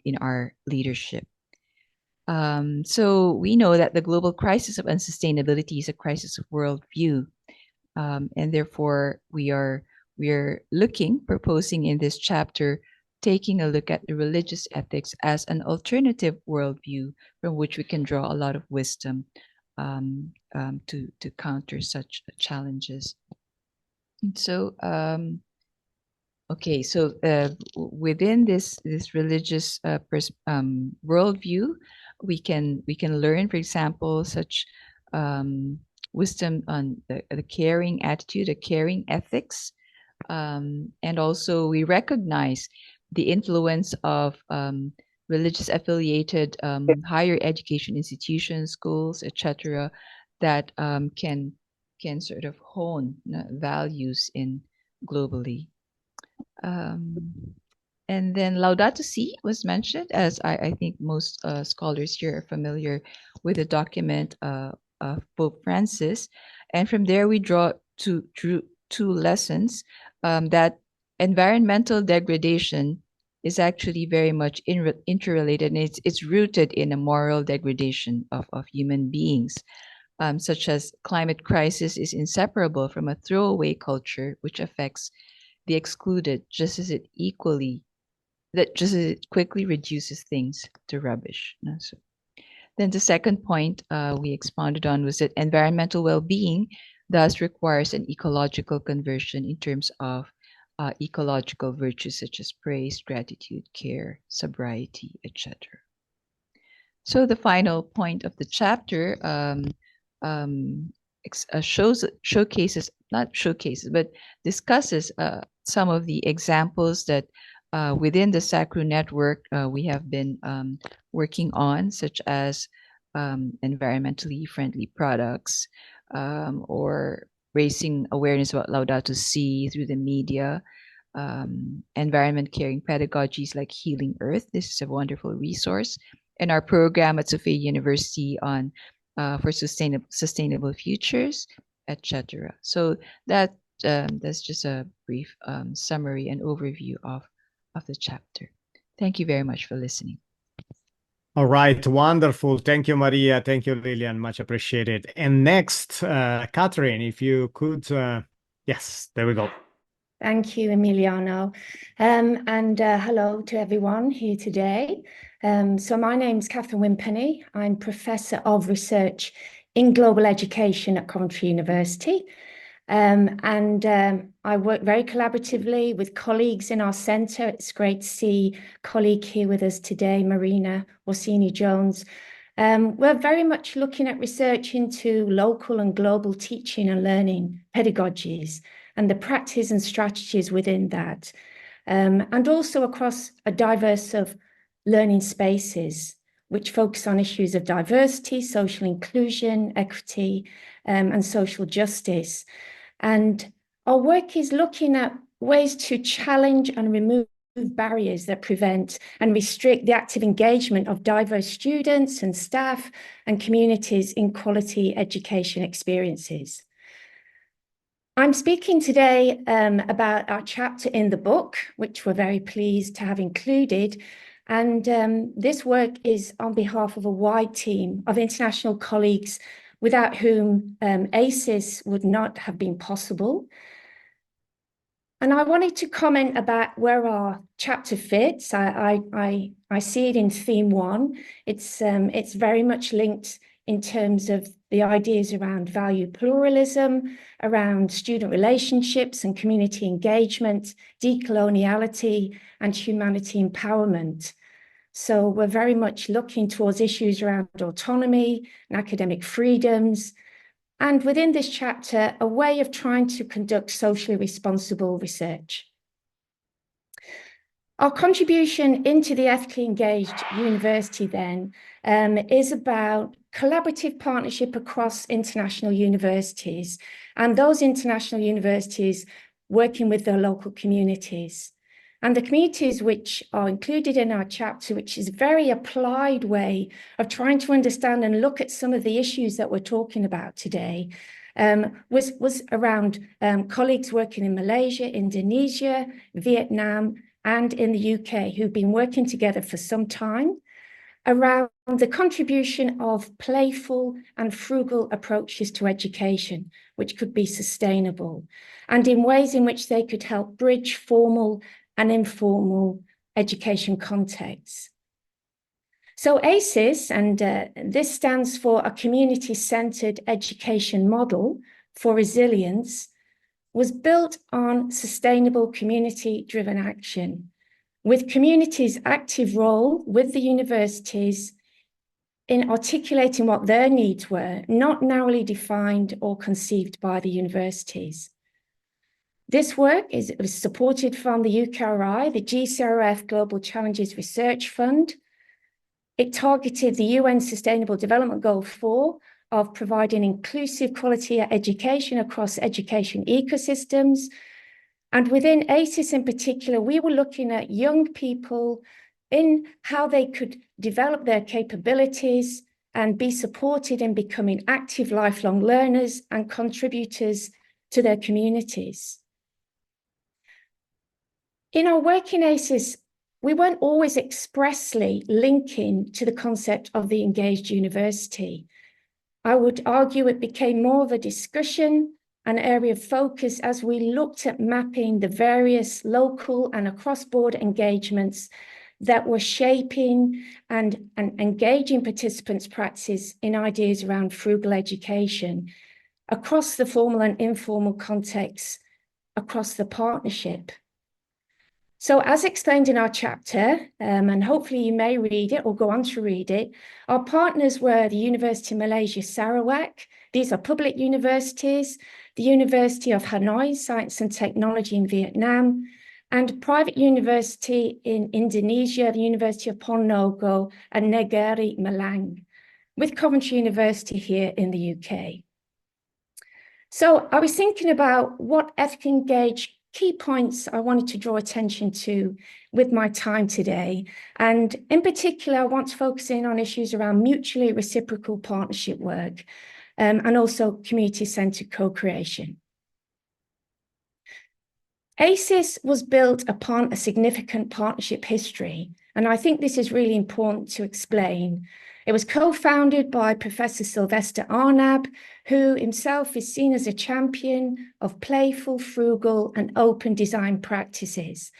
in our leadership. So we know that the global crisis of unsustainability is a crisis of worldview, and therefore we are proposing in this chapter, taking a look at the religious ethics as an alternative worldview from which we can draw a lot of wisdom to counter such challenges. And so, okay, so within this religious worldview, we can learn, for example, such wisdom on the caring attitude, the caring ethics, and also we recognize the influence of religious affiliated higher education institutions, schools, etc., that can sort of hone values in globally. And then Laudato Si was mentioned, as I think most scholars here are familiar with the document of Pope Francis. And from there, we draw two lessons, that environmental degradation is actually very much interrelated, and it's rooted in a moral degradation of human beings, such as climate crisis is inseparable from a throwaway culture, which affects the excluded just as it quickly reduces things to rubbish. So, then the second point we expounded on was that environmental well-being thus requires an ecological conversion in terms of ecological virtues such as praise, gratitude, care, sobriety, etc. So the final point of the chapter discusses some of the examples that within the SACRU network we have been working on, such as environmentally friendly products, or raising awareness about Laudato Si through the media, environment caring pedagogies like Healing Earth. This is a wonderful resource. And our program at Sophia University on for sustainable futures, etc. So that's just a brief summary and overview of the chapter. Thank you very much for listening. All right, wonderful. Thank you, Maria. Thank you, Lillian. Much appreciated. And next, Catherine, if you could, yes, there we go. Thank you, Emiliano. And hello to everyone here today. So my name's Catherine Wimpenny. I'm Professor of Research in Global Education at Coventry University. I work very collaboratively with colleagues in our centre. It's great to see a colleague here with us today, Marina Orsini-Jones. We're very much looking at research into local and global teaching and learning pedagogies and the practice and strategies within that, and also across a diverse of learning spaces, which focus on issues of diversity, social inclusion, equity, and social justice. And our work is looking at ways to challenge and remove barriers that prevent and restrict the active engagement of diverse students and staff and communities in quality education experiences. I'm speaking today about our chapter in the book, which we're very pleased to have included. And this work is on behalf of a wide team of international colleagues without whom ACES would not have been possible. And I wanted to comment about where our chapter fits. I see it in theme 1. It's very much linked in terms of the ideas around value pluralism, around student relationships and community engagement, decoloniality, and humanity empowerment. So we're very much looking towards issues around autonomy and academic freedoms, and within this chapter, a way of trying to conduct socially responsible research. Our contribution into the ethically engaged university then is about collaborative partnership across international universities, and those international universities working with their local communities. And the communities which are included in our chapter, which is a very applied way of trying to understand and look at some of the issues that we're talking about today, was around colleagues working in Malaysia, Indonesia, Vietnam, and in the UK, who've been working together for some time around the contribution of playful and frugal approaches to education, which could be sustainable, and in ways in which they could help bridge formal and informal education contexts. So ACES, and this stands for a community-centered education model for resilience, was built on sustainable community-driven action, with communities' active role with the universities in articulating what their needs were, not narrowly defined or conceived by the universities. This work was supported from the UKRI, the GCRF Global Challenges Research Fund. It targeted the UN Sustainable Development Goal 4 of providing inclusive quality education across education ecosystems. And within ACES in particular, we were looking at young people in how they could develop their capabilities and be supported in becoming active lifelong learners and contributors to their communities. In our work in ACES, we weren't always expressly linking to the concept of the engaged university. I would argue it became more of a discussion, an area of focus as we looked at mapping the various local and across-border engagements that were shaping and engaging participants' practice in ideas around frugal education across the formal and informal contexts, across the partnership. So as explained in our chapter, and hopefully you may read it or go on to read it, our partners were the University of Malaysia Sarawak. These are public universities, the University of Hanoi, Science and Technology in Vietnam, and private university in Indonesia, the University of Ponorogo and Negeri Malang, with Coventry University here in the UK. So I was thinking about what ethically engaged key points I wanted to draw attention to with my time today. And in particular, I want to focus in on issues around mutually reciprocal partnership work and also community-centered co-creation. ACES was built upon a significant partnership history, and I think this is really important to explain. It was co-founded by Professor Sylvester Arnab, who himself is seen as a champion of playful, frugal, and open design practices,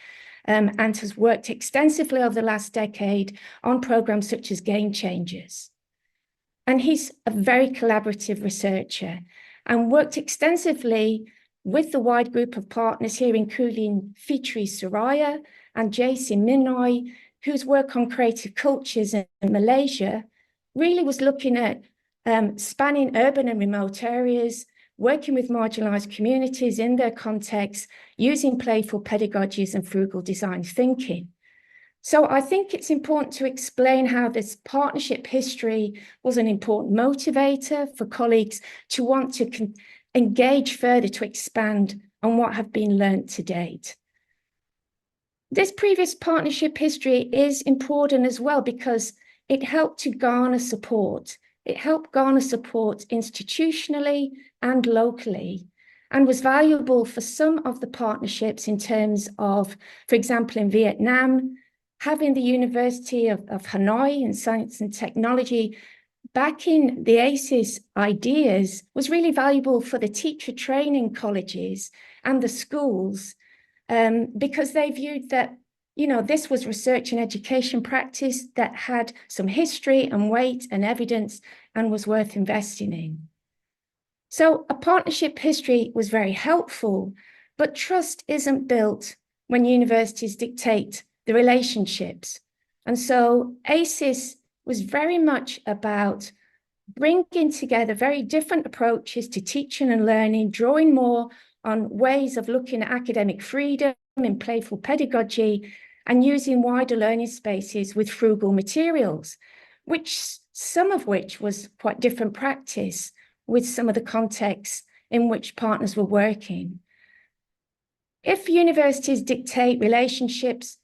and has worked extensively over the last decade on programs such as Game Changers. And he's a very collaborative researcher and worked extensively with the wide group of partners here, including Fitri Suraya and Jason Minoy, whose work on creative cultures in Malaysia really was looking at spanning urban and remote areas, working with marginalized communities in their context, using playful pedagogies and frugal design thinking. So I think it's important to explain how this partnership history was an important motivator for colleagues to want to engage further to expand on what have been learned to date. This previous partnership history is important as well because it helped to garner support. It helped garner support institutionally and locally, and was valuable for some of the partnerships in terms of, for example, in Vietnam, having the University of Hanoi in Science and Technology backing the ACES ideas was really valuable for the teacher training colleges and the schools, because they viewed that, you know, this was research and education practice that had some history and weight and evidence and was worth investing in. So a partnership history was very helpful, but trust isn't built when universities dictate the relationships. And so ACES was very much about bringing together very different approaches to teaching and learning, drawing more on ways of looking at academic freedom and playful pedagogy, and using wider learning spaces with frugal materials, some of which was quite different practice with some of the contexts in which partners were working. If universities dictate relationships,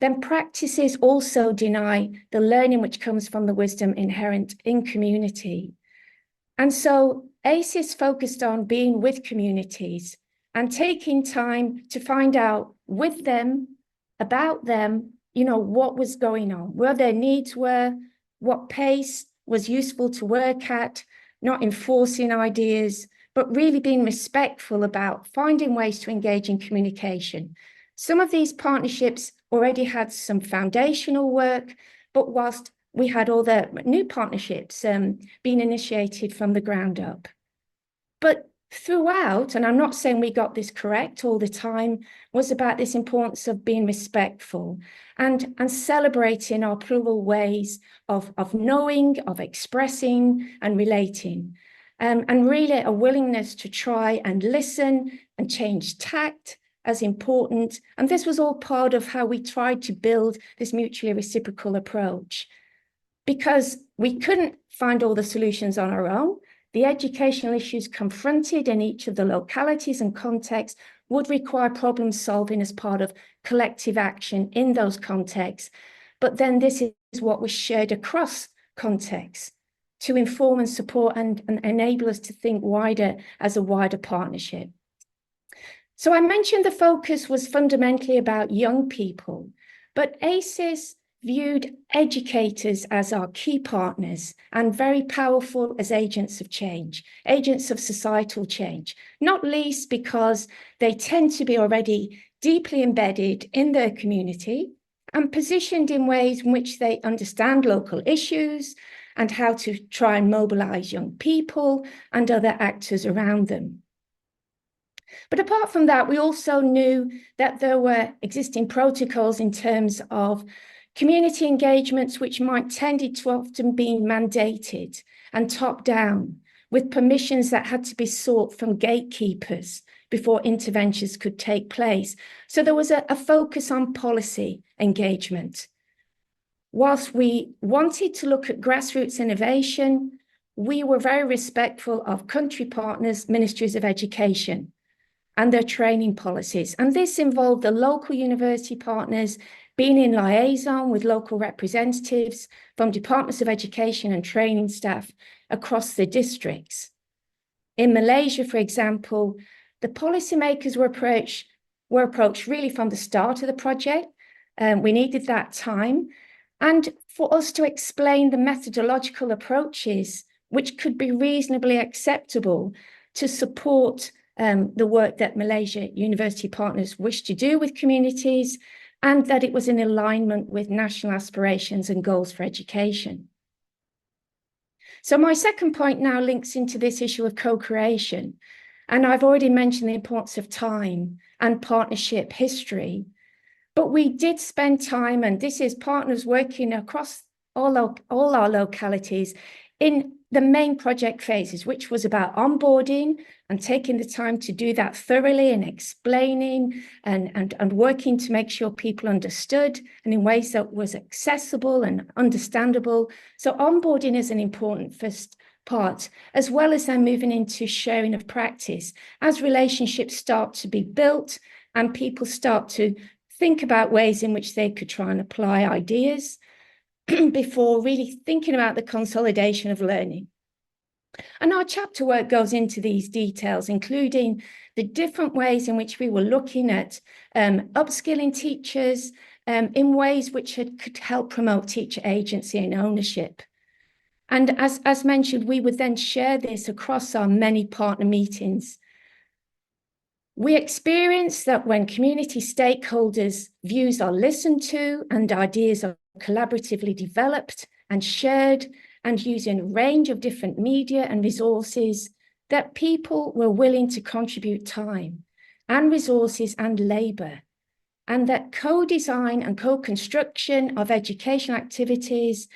then practices also deny the learning which comes from the wisdom inherent in community. And so ACES focused on being with communities and taking time to find out with them, about them, you know, what was going on, where their needs were, what pace was useful to work at, not enforcing ideas, but really being respectful about finding ways to engage in communication. Some of these partnerships already had some foundational work, but whilst we had all the new partnerships being initiated from the ground up. But throughout, and I'm not saying we got this correct all the time, was about this importance of being respectful and celebrating our plural ways of knowing, of expressing and relating. And really a willingness to try and listen and change tact as important. And this was all part of how we tried to build this mutually reciprocal approach. Because we couldn't find all the solutions on our own, the educational issues confronted in each of the localities and contexts would require problem solving as part of collective action in those contexts. But then this is what was shared across contexts to inform and support and enable us to think wider as a wider partnership. So I mentioned the focus was fundamentally about young people, but ACES viewed educators as our key partners and very powerful as agents of change, agents of societal change, not least because they tend to be already deeply embedded in their community and positioned in ways in which they understand local issues and how to try and mobilize young people and other actors around them. But apart from that, we also knew that there were existing protocols in terms of community engagements which might tended to often be mandated and top down, with permissions that had to be sought from gatekeepers before interventions could take place. So there was a focus on policy engagement. Whilst we wanted to look at grassroots innovation, we were very respectful of country partners, ministries of education, and their training policies. And this involved the local university partners being in liaison with local representatives from departments of education and training staff across the districts. In Malaysia, for example, the policymakers were approached really from the start of the project. We needed that time. And for us to explain the methodological approaches which could be reasonably acceptable to support the work that Malaysia university partners wished to do with communities, and that it was in alignment with national aspirations and goals for education. So my second point now links into this issue of co-creation. And I've already mentioned the importance of time and partnership history. But we did spend time, and this is partners working across all our localities in the main project phases, which was about onboarding and taking the time to do that thoroughly and explaining and working to make sure people understood and in ways that was accessible and understandable. So onboarding is an important first part, as well as then moving into sharing of practice as relationships start to be built and people start to think about ways in which they could try and apply ideas before really thinking about the consolidation of learning. And our chapter work goes into these details, including the different ways in which we were looking at upskilling teachers in ways which could help promote teacher agency and ownership. And as mentioned, we would then share this across our many partner meetings. We experienced that when community stakeholders' views are listened to and ideas are collaboratively developed and shared and using a range of different media and resources, that people were willing to contribute time and resources and labour, and that co-design and co-construction of educational activities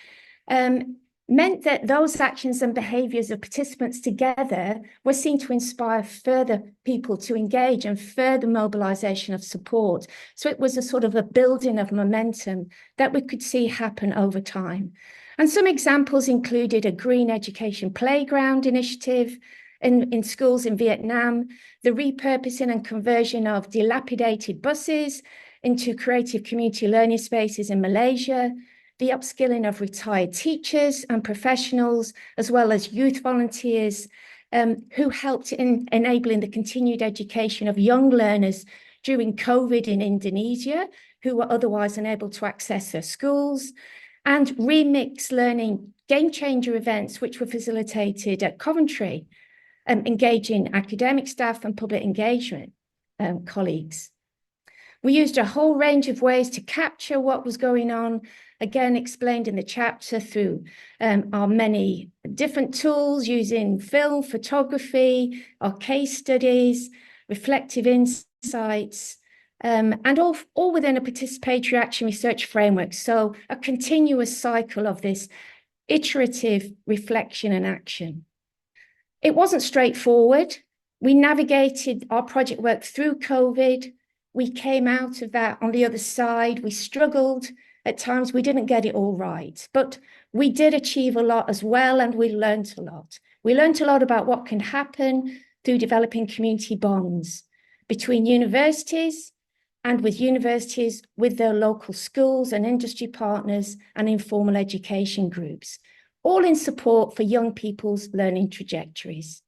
meant that those actions and behaviours of participants together were seen to inspire further people to engage and further mobilisation of support. So it was a sort of a building of momentum that we could see happen over time. And some examples included a green education playground initiative in schools in Vietnam, the repurposing and conversion of dilapidated buses into creative community learning spaces in Malaysia, the upskilling of retired teachers and professionals, as well as youth volunteers who helped in enabling the continued education of young learners during COVID in Indonesia, who were otherwise unable to access their schools, and remix learning game changer events, which were facilitated at Coventry, engaging academic staff and public engagement colleagues. We used a whole range of ways to capture what was going on, again explained in the chapter through our many different tools using film, photography, our case studies, reflective insights, and all within a participatory action research framework. So a continuous cycle of this iterative reflection and action. It wasn't straightforward. We navigated our project work through COVID. We came out of that on the other side. We struggled. At times we didn't get it all right, but we did achieve a lot as well, and we learned a lot. We learned a lot about what can happen through developing community bonds between universities and with universities, with their local schools and industry partners and informal education groups, all in support for young people's learning trajectories.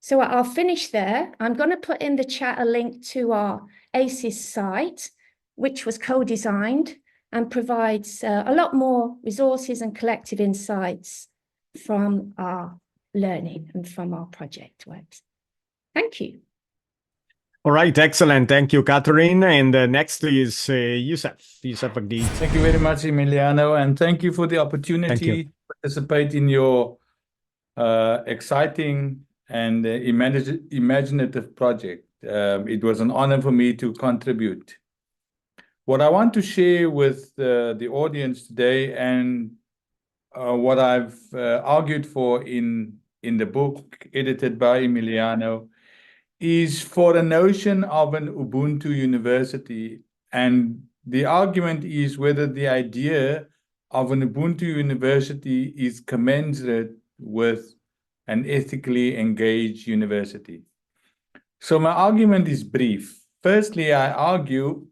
So I'll finish there. I'm going to put in the chat a link to our ACES site, which was co-designed and provides a lot more resources and collective insights from our learning and from our project works. Thank you. All right, excellent. Thank you, Catherine. And next is Youssef Agdi. Thank you very much, Emiliano, and thank you for the opportunity to participate in your exciting and imaginative project. It was an honor for me to contribute. What I want to share with the audience today, and what I've argued for in the book edited by Emiliano, is for a notion of an Ubuntu university. And the argument is whether the idea of an Ubuntu university is commensurate with an ethically engaged university. So my argument is brief. Firstly, I argue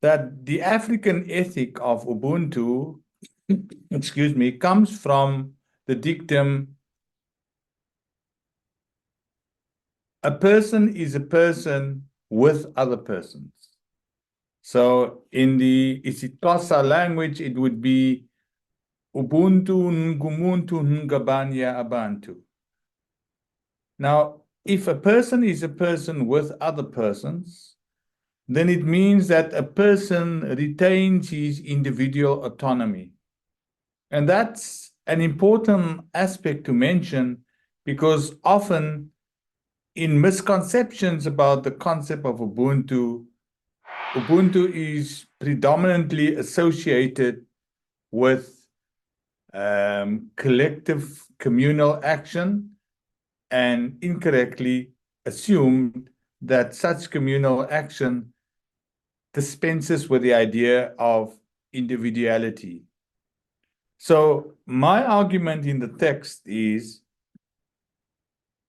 that the African ethic of Ubuntu, excuse me, comes from the dictum, a person is a person with other persons. So in the isiXhosa language, it would be Ubuntu ngumuntu ngabanya abantu. Now, if a person is a person with other persons, then it means that a person retains his individual autonomy. And that's an important aspect to mention, because often in misconceptions about the concept of Ubuntu, Ubuntu is predominantly associated with collective communal action, and incorrectly assumed that such communal action dispenses with the idea of individuality. So my argument in the text is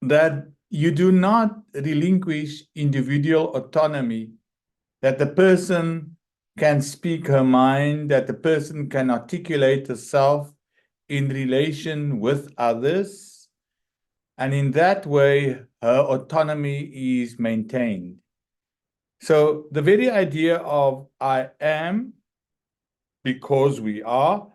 that you do not relinquish individual autonomy that the person can speak her mind, that the person can articulate herself in relation with others, and in that way, her autonomy is maintained. So the very idea of I am because we are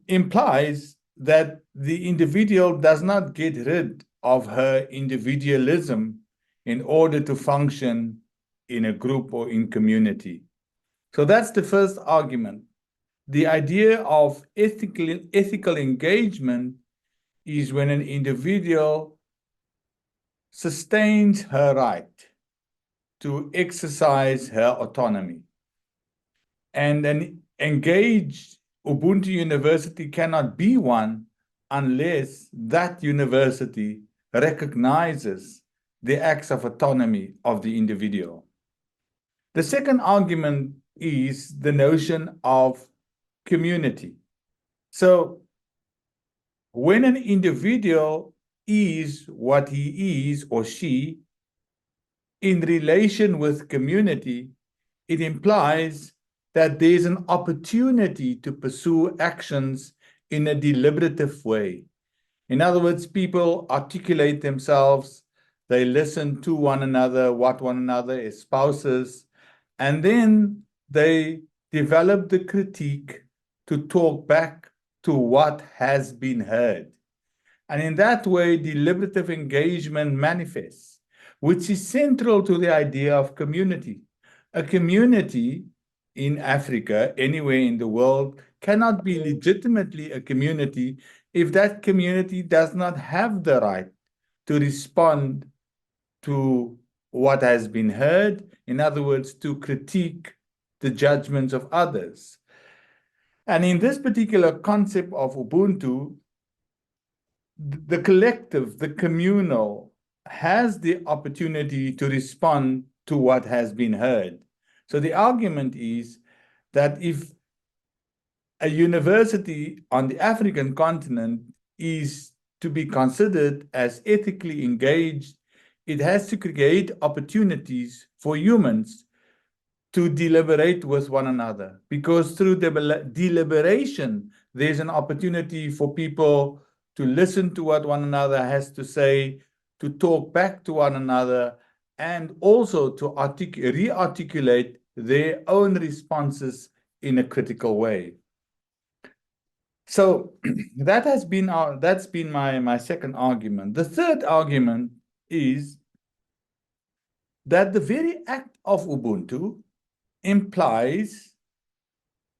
implies that the individual does not get rid of her individualism in order to function in a group or in community. So that's the first argument. The idea of ethical engagement is when an individual sustains her right to exercise her autonomy. And an engaged Ubuntu University cannot be one unless that university recognizes the acts of autonomy of the individual. The second argument is the notion of community. So when an individual is what he is or she in relation with community, it implies that there's an opportunity to pursue actions in a deliberative way. In other words, people articulate themselves, they listen to one another, what one another espouses, and then they develop the critique to talk back to what has been heard. And in that way, deliberative engagement manifests, which is central to the idea of community. A community in Africa, anywhere in the world, cannot be legitimately a community if that community does not have the right to respond to what has been heard, in other words, to critique the judgments of others. And in this particular concept of Ubuntu, the collective, the communal, has the opportunity to respond to what has been heard. So the argument is that if a university on the African continent is to be considered as ethically engaged, it has to create opportunities for humans to deliberate with one another, because through deliberation, there's an opportunity for people to listen to what one another has to say, to talk back to one another, and also to re-articulate their own responses in a critical way. So that's been my second argument. The third argument is that the very act of Ubuntu implies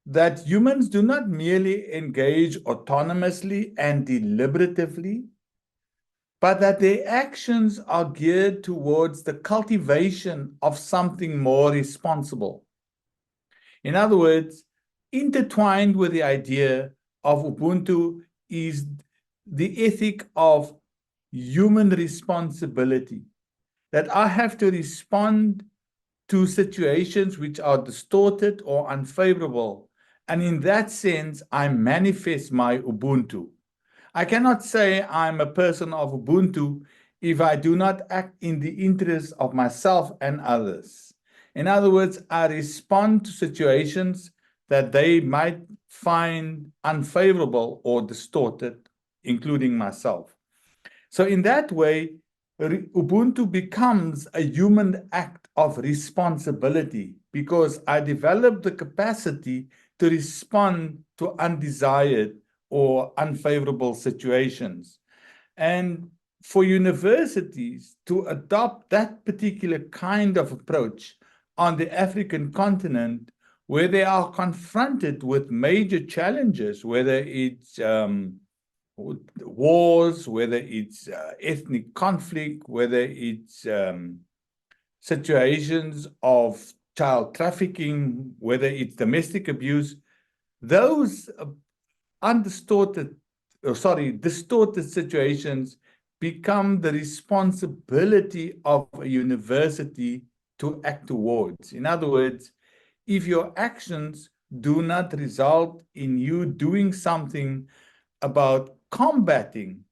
that humans do not merely engage autonomously and deliberatively, but that their actions are geared towards the cultivation of something more responsible. In other words, intertwined with the idea of Ubuntu is the ethic of human responsibility, that I have to respond to situations which are distorted or unfavorable. And in that sense, I manifest my Ubuntu. I cannot say I'm a person of Ubuntu if I do not act in the interest of myself and others. In other words, I respond to situations that they might find unfavorable or distorted, including myself. So in that way, Ubuntu becomes a human act of responsibility because I develop the capacity to respond to undesired or unfavorable situations. And for universities to adopt that particular kind of approach on the African continent, where they are confronted with major challenges, whether it's wars, whether it's ethnic conflict, whether it's situations of child trafficking, whether it's domestic abuse, those distorted situations become the responsibility of a university to act towards. In other words, if your actions do not result in you doing something about combating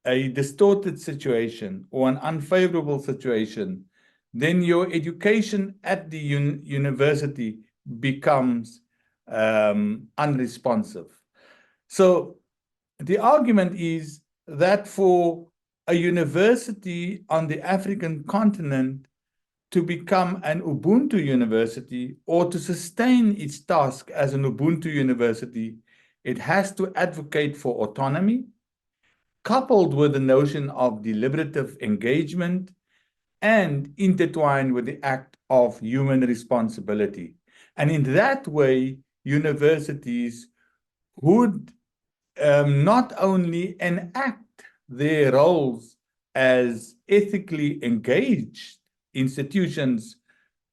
a distorted situation or an unfavorable situation, then your education at the university becomes unresponsive. So the argument is that for a university on the African continent to become an Ubuntu university or to sustain its task as an Ubuntu university, it has to advocate for autonomy, coupled with the notion of deliberative engagement and intertwined with the act of human responsibility. And in that way, universities would not only enact their roles as ethically engaged institutions,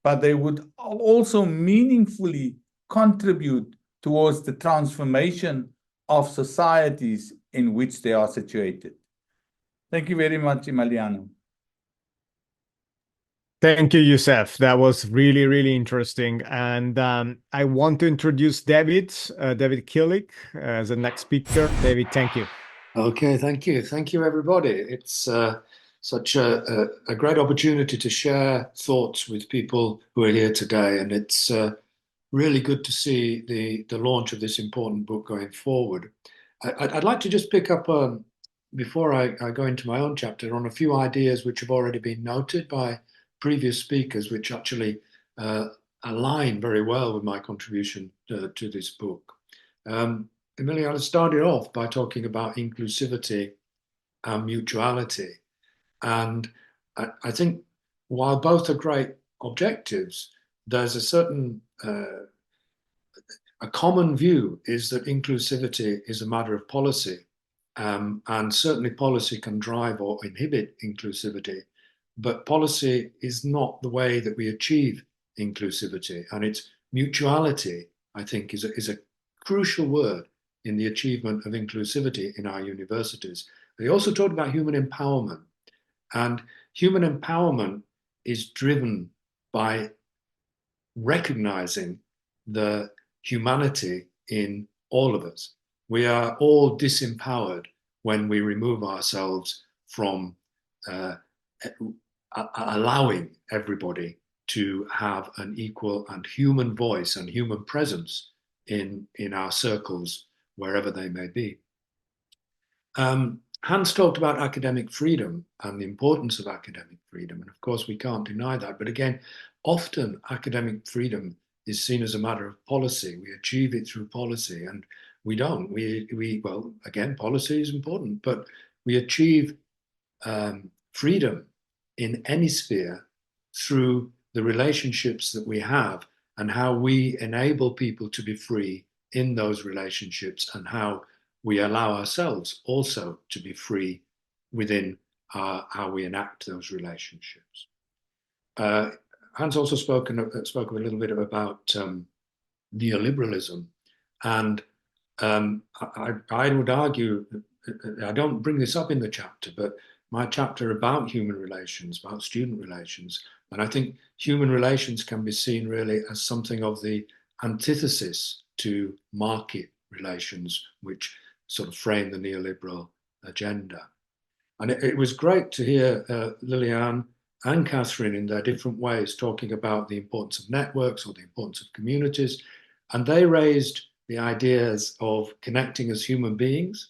but they would also meaningfully contribute towards the transformation of societies in which they are situated. Thank you very much, Emiliano. Thank you, Youssef. That was really, really interesting. And I want to introduce David Killick as the next speaker. David, thank you. Okay, thank you. Thank you, everybody. It's such a great opportunity to share thoughts with people who are here today. And it's really good to see the launch of this important book going forward. I'd like to just pick up, before I go into my own chapter, on a few ideas which have already been noted by previous speakers, which actually align very well with my contribution to this book. Emiliano started off by talking about inclusivity and mutuality. And I think while both are great objectives, there's a certain, a common view is that inclusivity is a matter of policy. And certainly policy can drive or inhibit inclusivity, but policy is not the way that we achieve inclusivity. And it's mutuality, I think, is a crucial word in the achievement of inclusivity in our universities. They also talked about human empowerment, and human empowerment is driven by recognizing the humanity in all of us. We are all disempowered when we remove ourselves from allowing everybody to have an equal and human voice and human presence in our circles, wherever they may be. Hans talked about academic freedom and the importance of academic freedom. And of course, we can't deny that. But again, often academic freedom is seen as a matter of policy. We achieve it through policy, and we don't. Well, again, policy is important, but we achieve freedom in any sphere through the relationships that we have and how we enable people to be free in those relationships, and how we allow ourselves also to be free within how we enact those relationships. Hans also spoke a little bit about neoliberalism, and I would argue, I don't bring this up in the chapter, but my chapter about human relations, about student relations, and I think human relations can be seen really as something of the antithesis to market relations, which sort of frame the neoliberal agenda. And it was great to hear Liliane and Catherine in their different ways talking about the importance of networks or the importance of communities. And they raised the ideas of connecting as human beings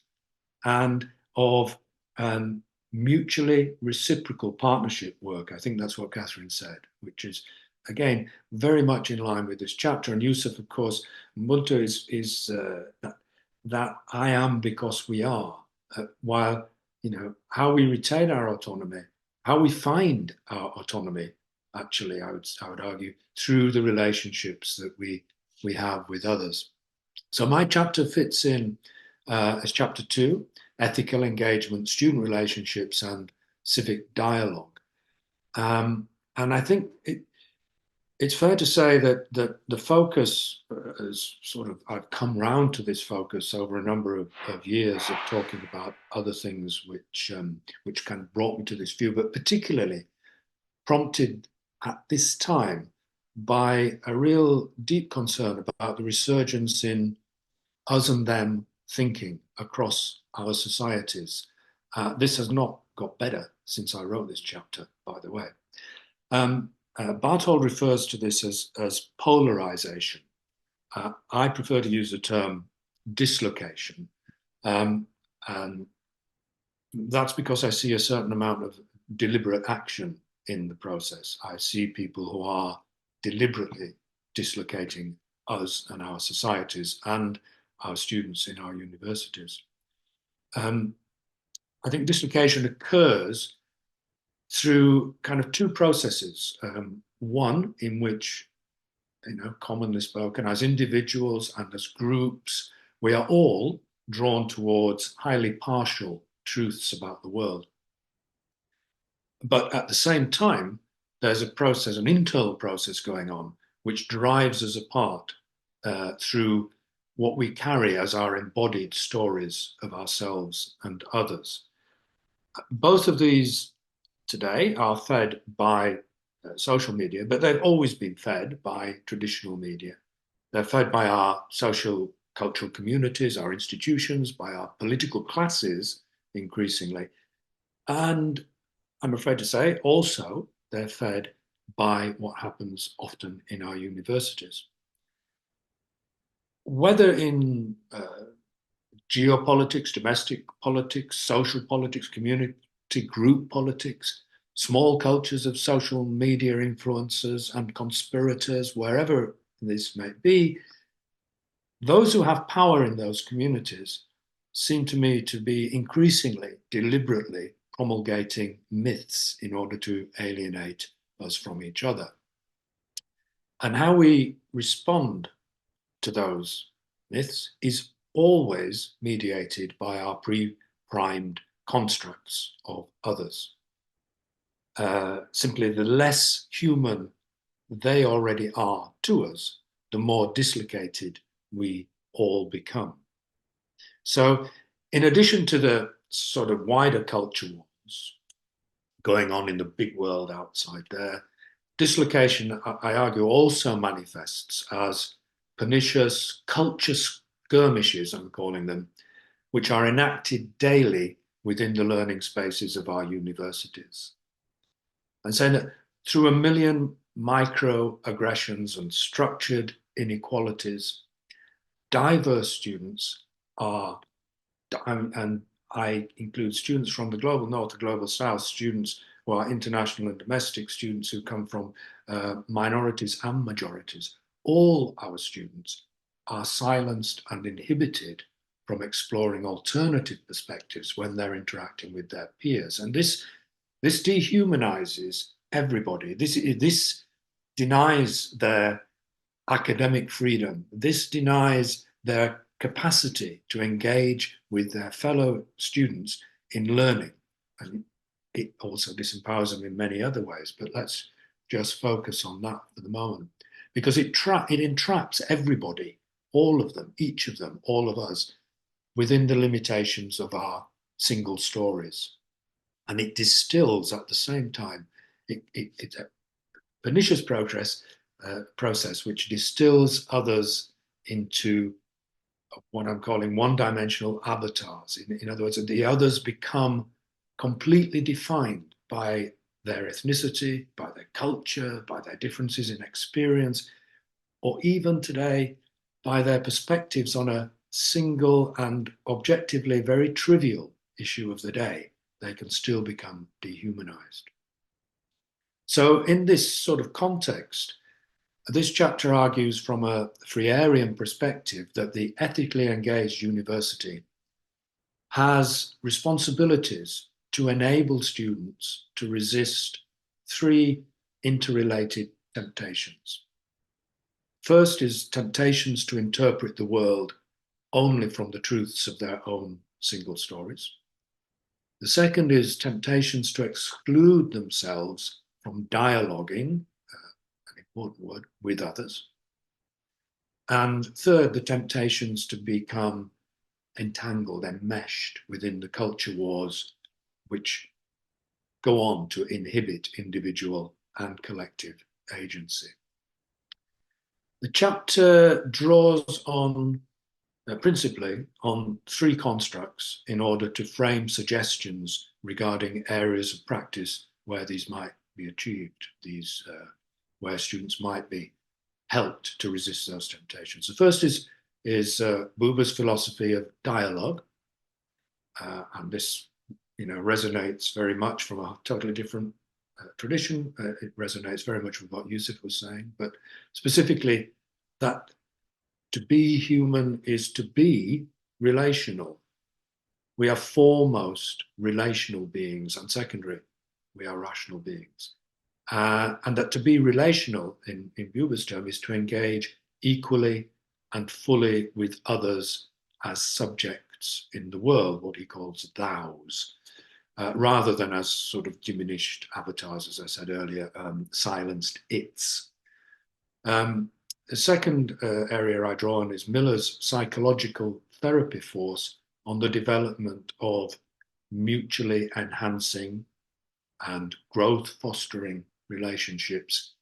and of mutually reciprocal partnership work. I think that's what Catherine said, which is, again, very much in line with this chapter. And Youssef, of course, Ubuntu is that I am because we are, while, you know, how we retain our autonomy, how we find our autonomy, actually, I would argue, through the relationships that we have with others. So my chapter fits in as chapter 2, ethical engagement, student relationships, and civic dialogue. And I think it's fair to say that the focus is sort of, I've come round to this focus over a number of years of talking about other things which kind of brought me to this view, but particularly prompted at this time by a real deep concern about the resurgence in us and them thinking across our societies. This has not got better since I wrote this chapter, by the way. Barthold refers to this as polarization. I prefer to use the term dislocation. And that's because I see a certain amount of deliberate action in the process. I see people who are deliberately dislocating us and our societies and our students in our universities. I think dislocation occurs through kind of two processes. One in which, commonly spoken, as individuals and as groups, we are all drawn towards highly partial truths about the world. But at the same time, there's a process, an internal process going on, which drives us apart through what we carry as our embodied stories of ourselves and others. Both of these today are fed by social media, but they've always been fed by traditional media. They're fed by our social cultural communities, our institutions, by our political classes increasingly. And I'm afraid to say also they're fed by what happens often in our universities. Whether in geopolitics, domestic politics, social politics, community group politics, small cultures of social media influencers and conspirators, wherever this may be, those who have power in those communities seem to me to be increasingly, deliberately promulgating myths in order to alienate us from each other. And how we respond to those myths is always mediated by our pre-primed constructs of others. Simply, the less human they already are to us, the more dislocated we all become. So, in addition to the sort of wider culture wars going on in the big world outside there, dislocation, I argue, also manifests as pernicious culture skirmishes, I'm calling them, which are enacted daily within the learning spaces of our universities. And saying that through a million microaggressions and structured inequalities, diverse students are, and I include students from the global north, the global south, students who are international and domestic, students who come from minorities and majorities. All our students are silenced and inhibited from exploring alternative perspectives when they're interacting with their peers. And this dehumanizes everybody. This denies their academic freedom. This denies their capacity to engage with their fellow students in learning. And it also disempowers them in many other ways, but let's just focus on that for the moment, because it entraps everybody, all of them, each of them, all of us, within the limitations of our single stories. And it distills at the same time, it's a pernicious process which distills others into what I'm calling one-dimensional avatars. In other words, the others become completely defined by their ethnicity, by their culture, by their differences in experience, or even today by their perspectives on a single and objectively very trivial issue of the day. They can still become dehumanized. So in this sort of context, this chapter argues from a Freirean perspective that the ethically engaged university has responsibilities to enable students to resist three interrelated temptations. First is temptations to interpret the world only from the truths of their own single stories. The second is temptations to exclude themselves from dialoguing, an important word, with others. And third, the temptations to become entangled, enmeshed within the culture wars which go on to inhibit individual and collective agency. The chapter draws on principally on three constructs in order to frame suggestions regarding areas of practice where these might be achieved, these where students might be helped to resist those temptations. The first is Buber's philosophy of dialogue, and this, resonates very much from a totally different tradition. It resonates very much with what Yusuf was saying, but specifically that to be human is to be relational. We are foremost relational beings, and secondary, we are rational beings. And that to be relational, in Buber's term, is to engage equally and fully with others as subjects in the world, what he calls thous, rather than as sort of diminished avatars, as I said earlier, silenced its. The second area I draw on is Miller's psychological therapy force on the development of mutually enhancing and growth fostering relationships.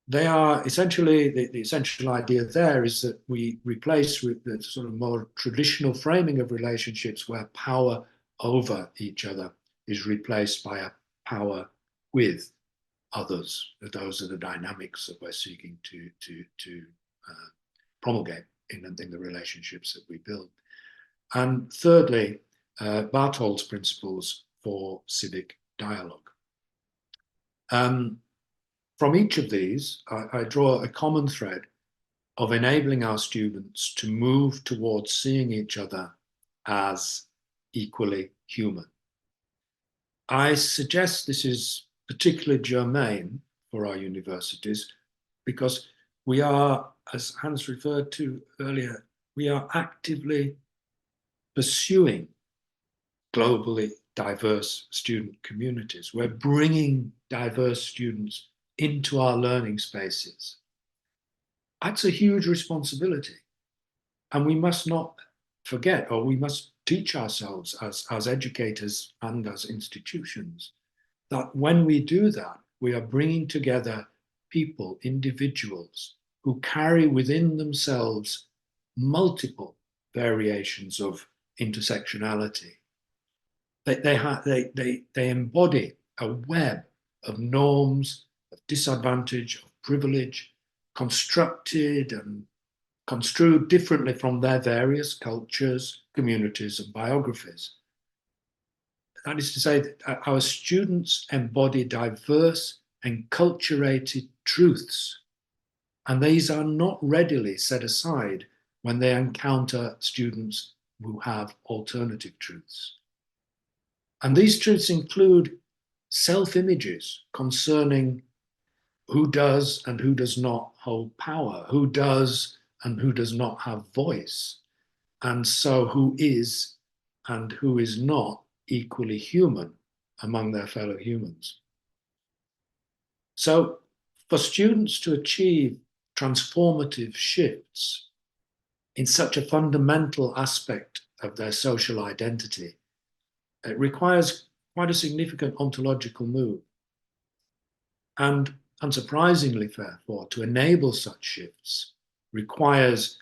They are essentially, the essential idea there is that we replace with the sort of more traditional framing of relationships where power over each other is replaced by a power with others. Those are the dynamics that we're seeking to promulgate in the relationships that we build. And thirdly, Barthold's principles for civic dialogue. From each of these, I draw a common thread of enabling our students to move towards seeing each other as equally human. I suggest this is particularly germane for our universities because we are, as Hans referred to earlier, we are actively pursuing globally diverse student communities. We're bringing diverse students into our learning spaces. That's a huge responsibility. And we must not forget, or we must teach ourselves as educators and as institutions, that when we do that, we are bringing together people, individuals, who carry within themselves multiple variations of intersectionality. They embody a web of norms, of disadvantage, of privilege, constructed and construed differently from their various cultures, communities, and biographies. That is to say that our students embody diverse, enculturated truths, and these are not readily set aside when they encounter students who have alternative truths. And these truths include self-images concerning who does and who does not hold power, who does and who does not have voice, and so who is and who is not equally human among their fellow humans. So for students to achieve transformative shifts in such a fundamental aspect of their social identity, it requires quite a significant ontological move. And unsurprisingly, therefore, to enable such shifts requires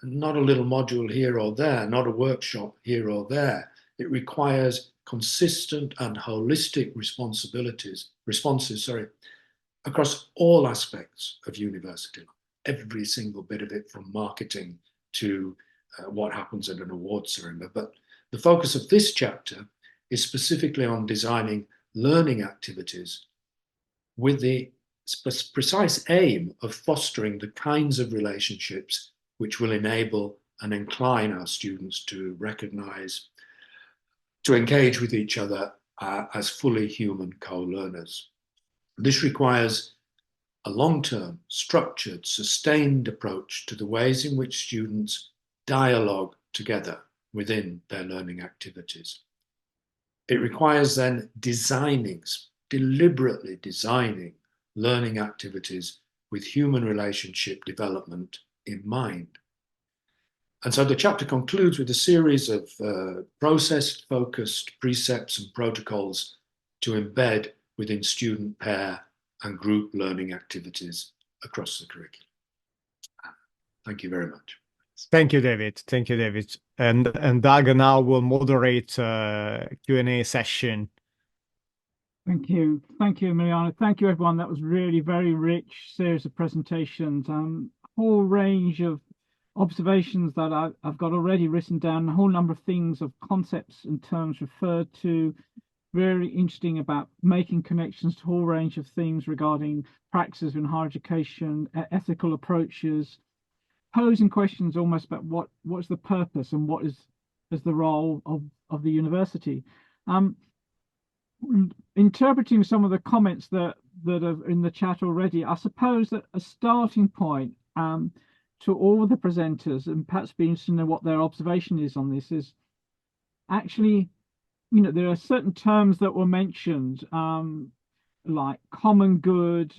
not a little module here or there, not a workshop here or there. It requires consistent and holistic responses across all aspects of university life, every single bit of it, from marketing to what happens at an awards ceremony. But the focus of this chapter is specifically on designing learning activities with the precise aim of fostering the kinds of relationships which will enable and incline our students to recognize, to engage with each other as fully human co-learners. This requires a long-term, structured, sustained approach to the ways in which students dialogue together within their learning activities. It requires then deliberately designing learning activities with human relationship development in mind. And so the chapter concludes with a series of process-focused precepts and protocols to embed within student, pair, and group learning activities across the curriculum. Thank you very much. Thank you, David. Thank you, David. And Daga now will moderate Q&A session. Thank you, Emiliano. Thank you, everyone. That was really very rich series of presentations. Whole range of observations that I've got already written down. A whole number of things, of concepts and terms referred to. Very interesting about making connections to a whole range of things regarding practices in higher education, ethical approaches, posing questions almost about what's the purpose and what is the role of the university. Interpreting some of the comments that are in the chat already, I suppose that a starting point to all the presenters, and perhaps be interested to know what their observation is on this, is actually, there are certain terms that were mentioned, like common good,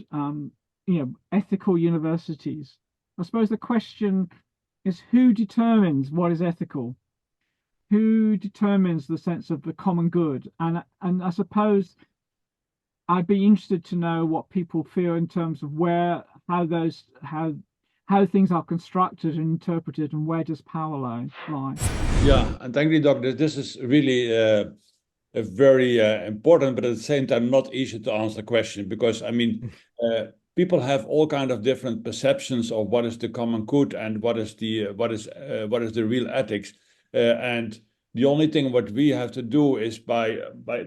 ethical universities. I suppose the question is, who determines what is ethical? Who determines the sense of the common good? And I suppose I'd be interested to know what people feel in terms of how things are constructed and interpreted, and where does power lie? Yeah, and thank you, Doc. This is really a very important, but at the same time not easy to answer question, because I mean, people have all kind of different perceptions of what is the common good and what is the real ethics, and the only thing what we have to do is by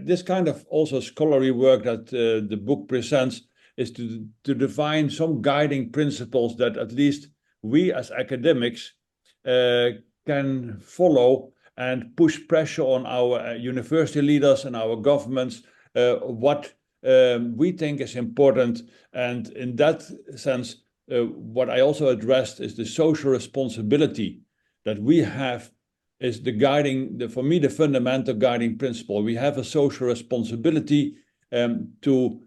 this kind of also scholarly work that the book presents, is to define some guiding principles that at least we as academics can follow, and push pressure on our university leaders and our governments what we think is important. And in that sense, what I also addressed is the social responsibility that we have is for me, the fundamental guiding principle. We have a social responsibility to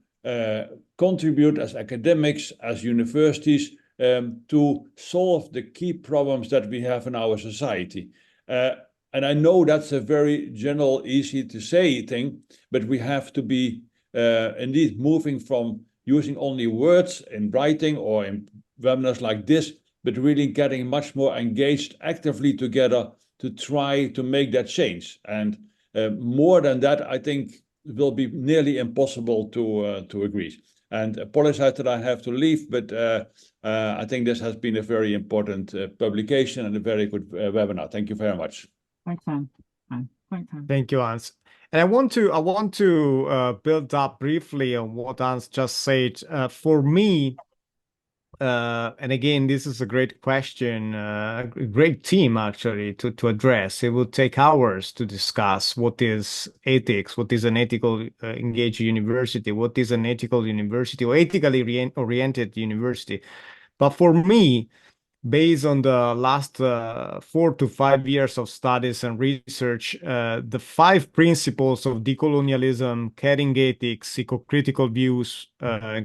contribute as academics, as universities, to solve the key problems that we have in our society. And I know that's a very general, easy to say thing, but we have to be indeed moving from using only words in writing or in webinars like this, but really getting much more engaged actively together to try to make that change. And more than that, I think it will be nearly impossible to agree. And apologize that I have to leave, but I think this has been a very important publication and a very good webinar. Thank you very much. Thanks, Anne. Thanks, Anne. Thank you, Hans. And I want to build up briefly on what Hans just said. For me, and again, this is a great question, a great theme actually to address. It will take hours to discuss what is ethics, what is an ethical engaged university, what is an ethical university or ethically oriented university. But for me, based on the last 4 to 5 years of studies and research, the 5 principles of decolonialism, caring ethics, eco-critical views,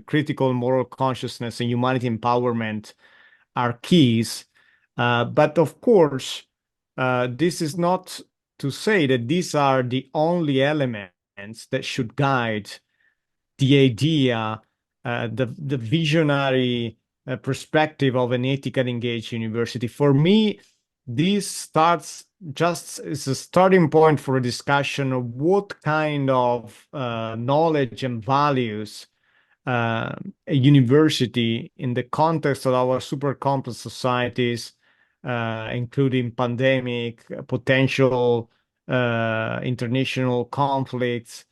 critical moral consciousness, and humanity empowerment are keys. But of course, this is not to say that these are the only elements that should guide the idea, the visionary perspective of an ethically engaged university. For me, this starts just as a starting point for a discussion of what kind of knowledge and values a university in the context of our super complex societies, including pandemic, potential international conflicts,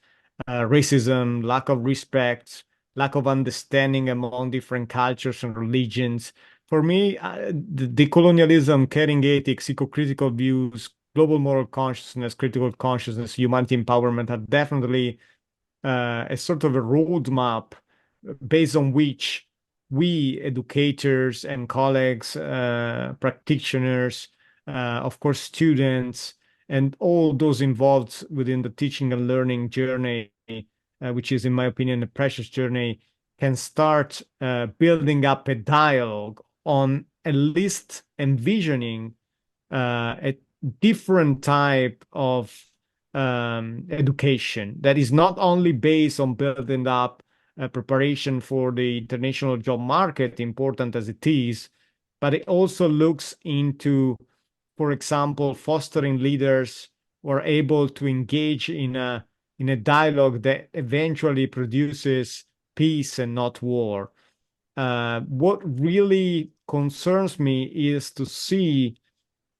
racism, lack of respect, lack of understanding among different cultures and religions. For me, the decolonialism, caring ethics, eco-critical views, global moral consciousness, critical consciousness, humanity empowerment are definitely a sort of a roadmap based on which we educators and colleagues, practitioners, of course, students, and all those involved within the teaching and learning journey, which is, in my opinion, a precious journey, can start building up a dialogue on at least envisioning a different type of education that is not only based on building up preparation for the international job market, important as it is, but it also looks into, for example, fostering leaders who are able to engage in a in a dialogue that eventually produces peace and not war. What really concerns me is to see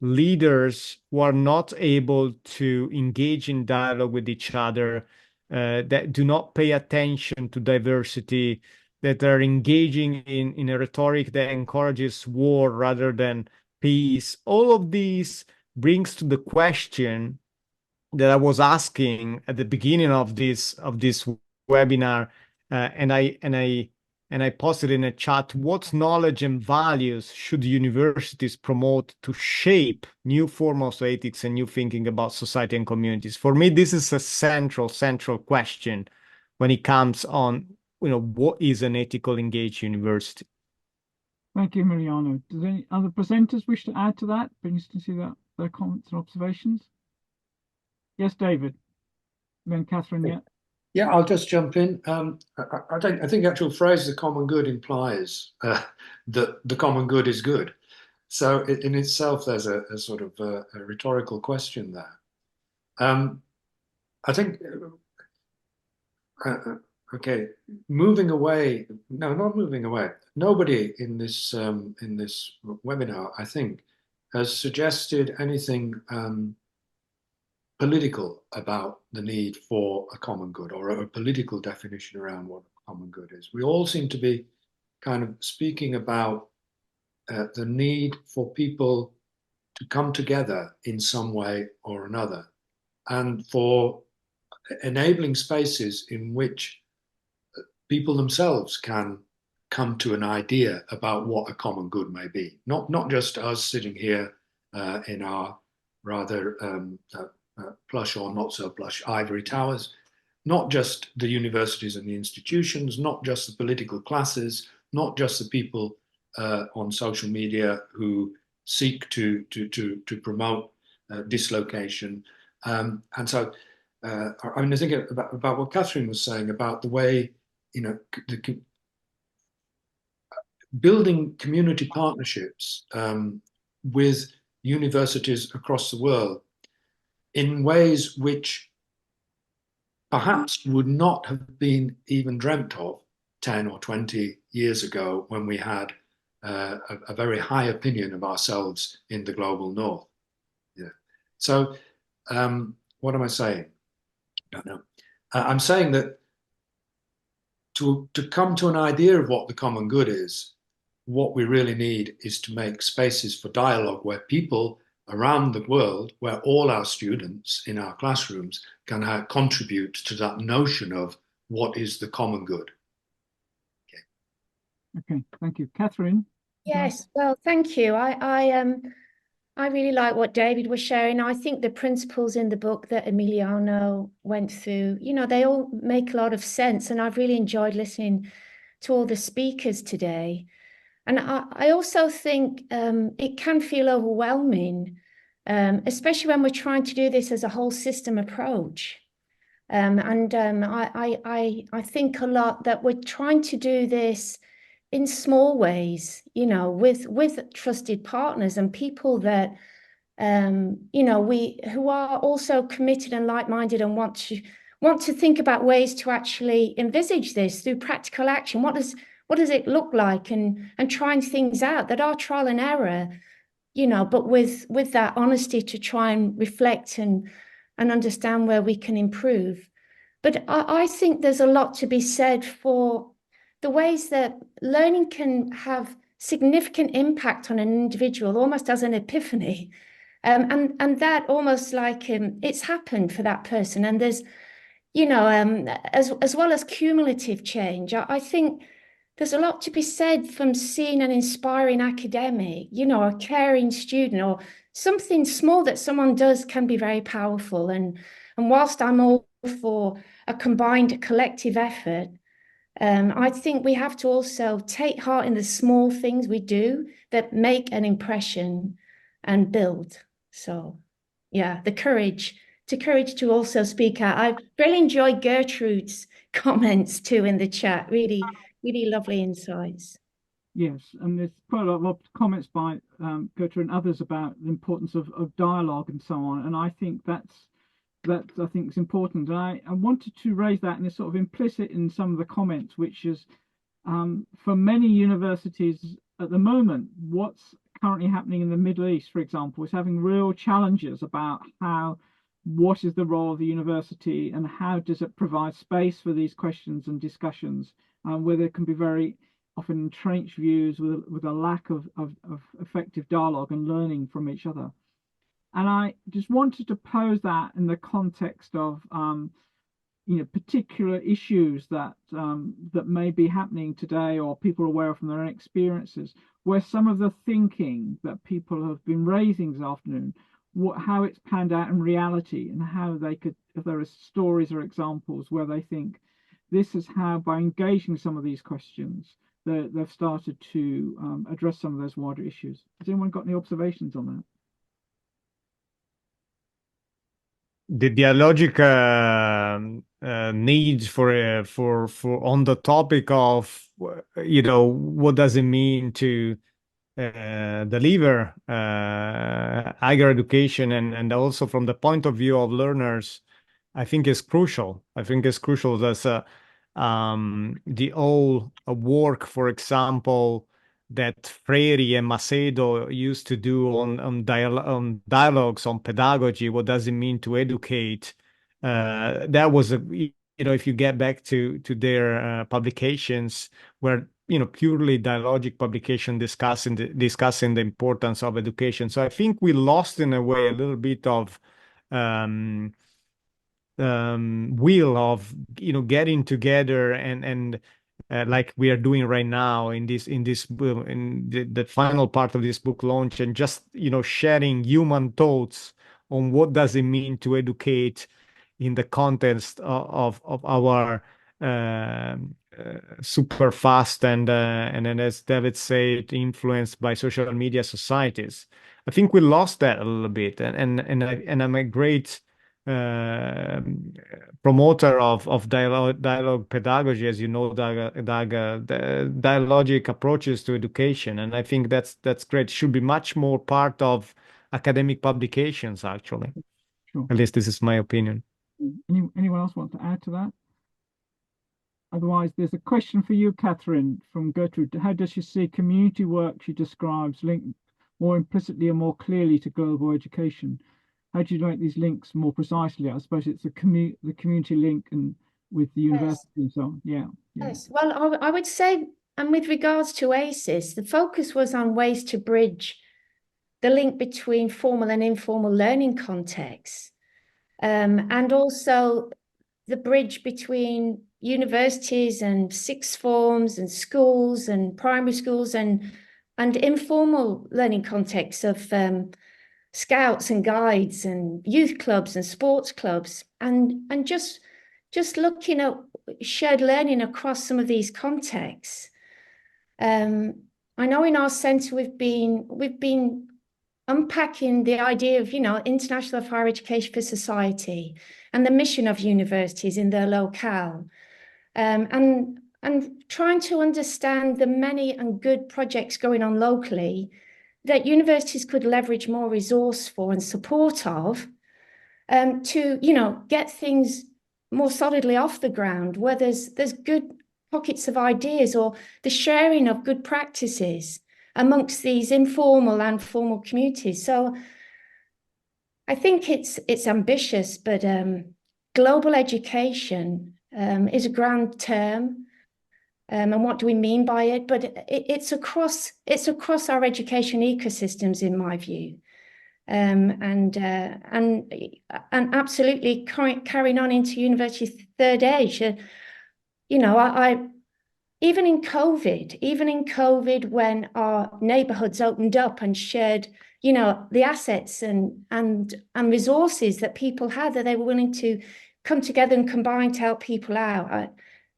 leaders who are not able to engage in dialogue with each other, that do not pay attention to diversity, that are engaging in a rhetoric that encourages war rather than peace. All of these brings to the question that I was asking at the beginning of this webinar, and I posted in a chat: what knowledge and values should universities promote to shape new forms of ethics and new thinking about society and communities? For me, this is a central question when it comes on, what is an ethical engaged university? Thank you, Emiliano. Does any other presenters wish to add to that? Be interested to see that their comments and observations. Yes, David. Then Catherine, yeah. Yeah, I'll just jump in. I think the actual phrase "the common good" implies that the common good is good. So in itself, there's a sort of a rhetorical question there. I think, okay, moving away. No, not moving away. Nobody in this webinar, I think, has suggested anything political about the need for a common good, or a political definition around what a common good is. We all seem to be kind of speaking about the need for people to come together in some way or another, and for enabling spaces in which people themselves can come to an idea about what a common good may be. Not just us sitting here in our rather plush or not so plush ivory towers, not just the universities and the institutions, not just the political classes, not just the people on social media who seek to promote dislocation. And so, I mean, I think about what Catherine was saying about the way, building community partnerships with universities across the world in ways which perhaps would not have been even dreamt of 10 or 20 years ago, when we had a very high opinion of ourselves in the global north. Yeah. So what am I saying? I don't know. I'm saying that to come to an idea of what the common good is, what we really need is to make spaces for dialogue where people around the world, where all our students in our classrooms can contribute to that notion of what is the common good. Okay, thank you. Catherine? Yes, well, thank you. I really like what David was sharing. I think the principles in the book that Emiliano went through, they all make a lot of sense. And I've really enjoyed listening to all the speakers today. And I also think it can feel overwhelming, especially when we're trying to do this as a whole system approach. I think a lot that we're trying to do this in small ways, with trusted partners and people that, who are also committed and like-minded and want to think about ways to actually envisage this through practical action. What does it look like, and trying things out that are trial and error, but with that honesty to try and reflect and understand where we can improve. But I think there's a lot to be said for the ways that learning can have significant impact on an individual, almost as an epiphany. And that almost like it's happened for that person. And there's, as well as cumulative change, I think there's a lot to be said from seeing an inspiring academic, a caring student, or something small that someone does can be very powerful. And whilst I'm all for a combined collective effort, I think we have to also take heart in the small things we do that make an impression and build. So, yeah, the courage to also speak out. I really enjoyed Gertrude's comments too in the chat. Really, really lovely insights. Yes, and there's quite a lot of comments by Gertrude and others about the importance of dialogue and so on. And I think that's that I think is important. And I wanted to raise that, and it's sort of implicit in some of the comments, which is for many universities at the moment, what's currently happening in the Middle East, for example, is having real challenges about what is the role of the university and how does it provide space for these questions and discussions, where there can be very often entrenched views with a lack of effective dialogue and learning from each other. And I just wanted to pose that in the context of particular issues that that may be happening today or people are aware of from their own experiences, where some of the thinking that people have been raising this afternoon, how it's panned out in reality, and how they could, if there are stories or examples where they think this is how, by engaging some of these questions, they've started to address some of those wider issues. Has anyone got any observations on that? The dialogic needs for on the topic of what does it mean to deliver higher education, and also from the point of view of learners, I think is crucial. I think it's crucial that the whole work, for example, that Freire and Macedo used to do on dialogues on pedagogy. What does it mean to educate? That was if you get back to their publications, where purely dialogic publication discussing the importance of education. So I think we lost in a way a little bit of will of getting together and like we are doing right now in the final part of this book launch, and just sharing human thoughts on what does it mean to educate in the context of our super fast and then, as David said, influenced by social media societies. I think we lost that a little bit, and I'm a great promoter of dialogue pedagogy, as you know, Doug, the dialogic approaches to education, and I think that's great. It should be much more part of academic publications, actually. Sure. At least this is my opinion. Anyone else want to add to that? Otherwise, there's a question for you, Catherine, from Gertrude. How does she see community work she describes linked more implicitly and more clearly to global education? How do you make these links more precisely? I suppose it's the community link and with the university and so on. Yeah. Yes. Well, I would say, and with regards to ACES, the focus was on ways to bridge the link between formal and informal learning contexts, and also the bridge between universities and sixth forms and schools and primary schools and informal learning contexts of scouts and guides and youth clubs and sports clubs, and just looking at shared learning across some of these contexts. I know in our centre we've been unpacking the idea of International Higher Education for Society and the mission of universities in their locale, and trying to understand the many and good projects going on locally that universities could leverage more resource for and support of, to get things more solidly off the ground, where there's good pockets of ideas or the sharing of good practices amongst these informal and formal communities. So I think it's ambitious, but global education is a grand term. And what do we mean by it? But it's across our education ecosystems, in my view, and absolutely carrying on into university third age. I even in COVID, when our neighbourhoods opened up and shared, the assets and resources that people had, that they were willing to come together and combine to help people out.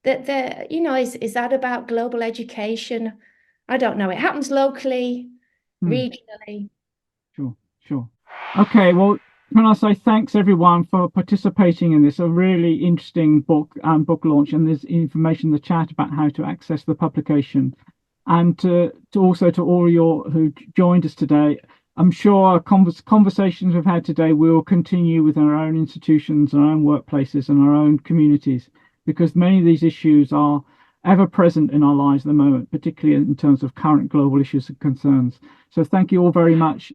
Is that about global education? I don't know. It happens locally, regionally. Sure. Okay, well, can I say thanks everyone for participating in this, a really interesting book launch, and there's information in the chat about how to access the publication, and to also to all who joined us today. I'm sure conversations we've had today will continue within our own institutions, our own workplaces, and our own communities, because many of these issues are ever present in our lives at the moment, particularly in terms of current global issues and concerns. So thank you all very much.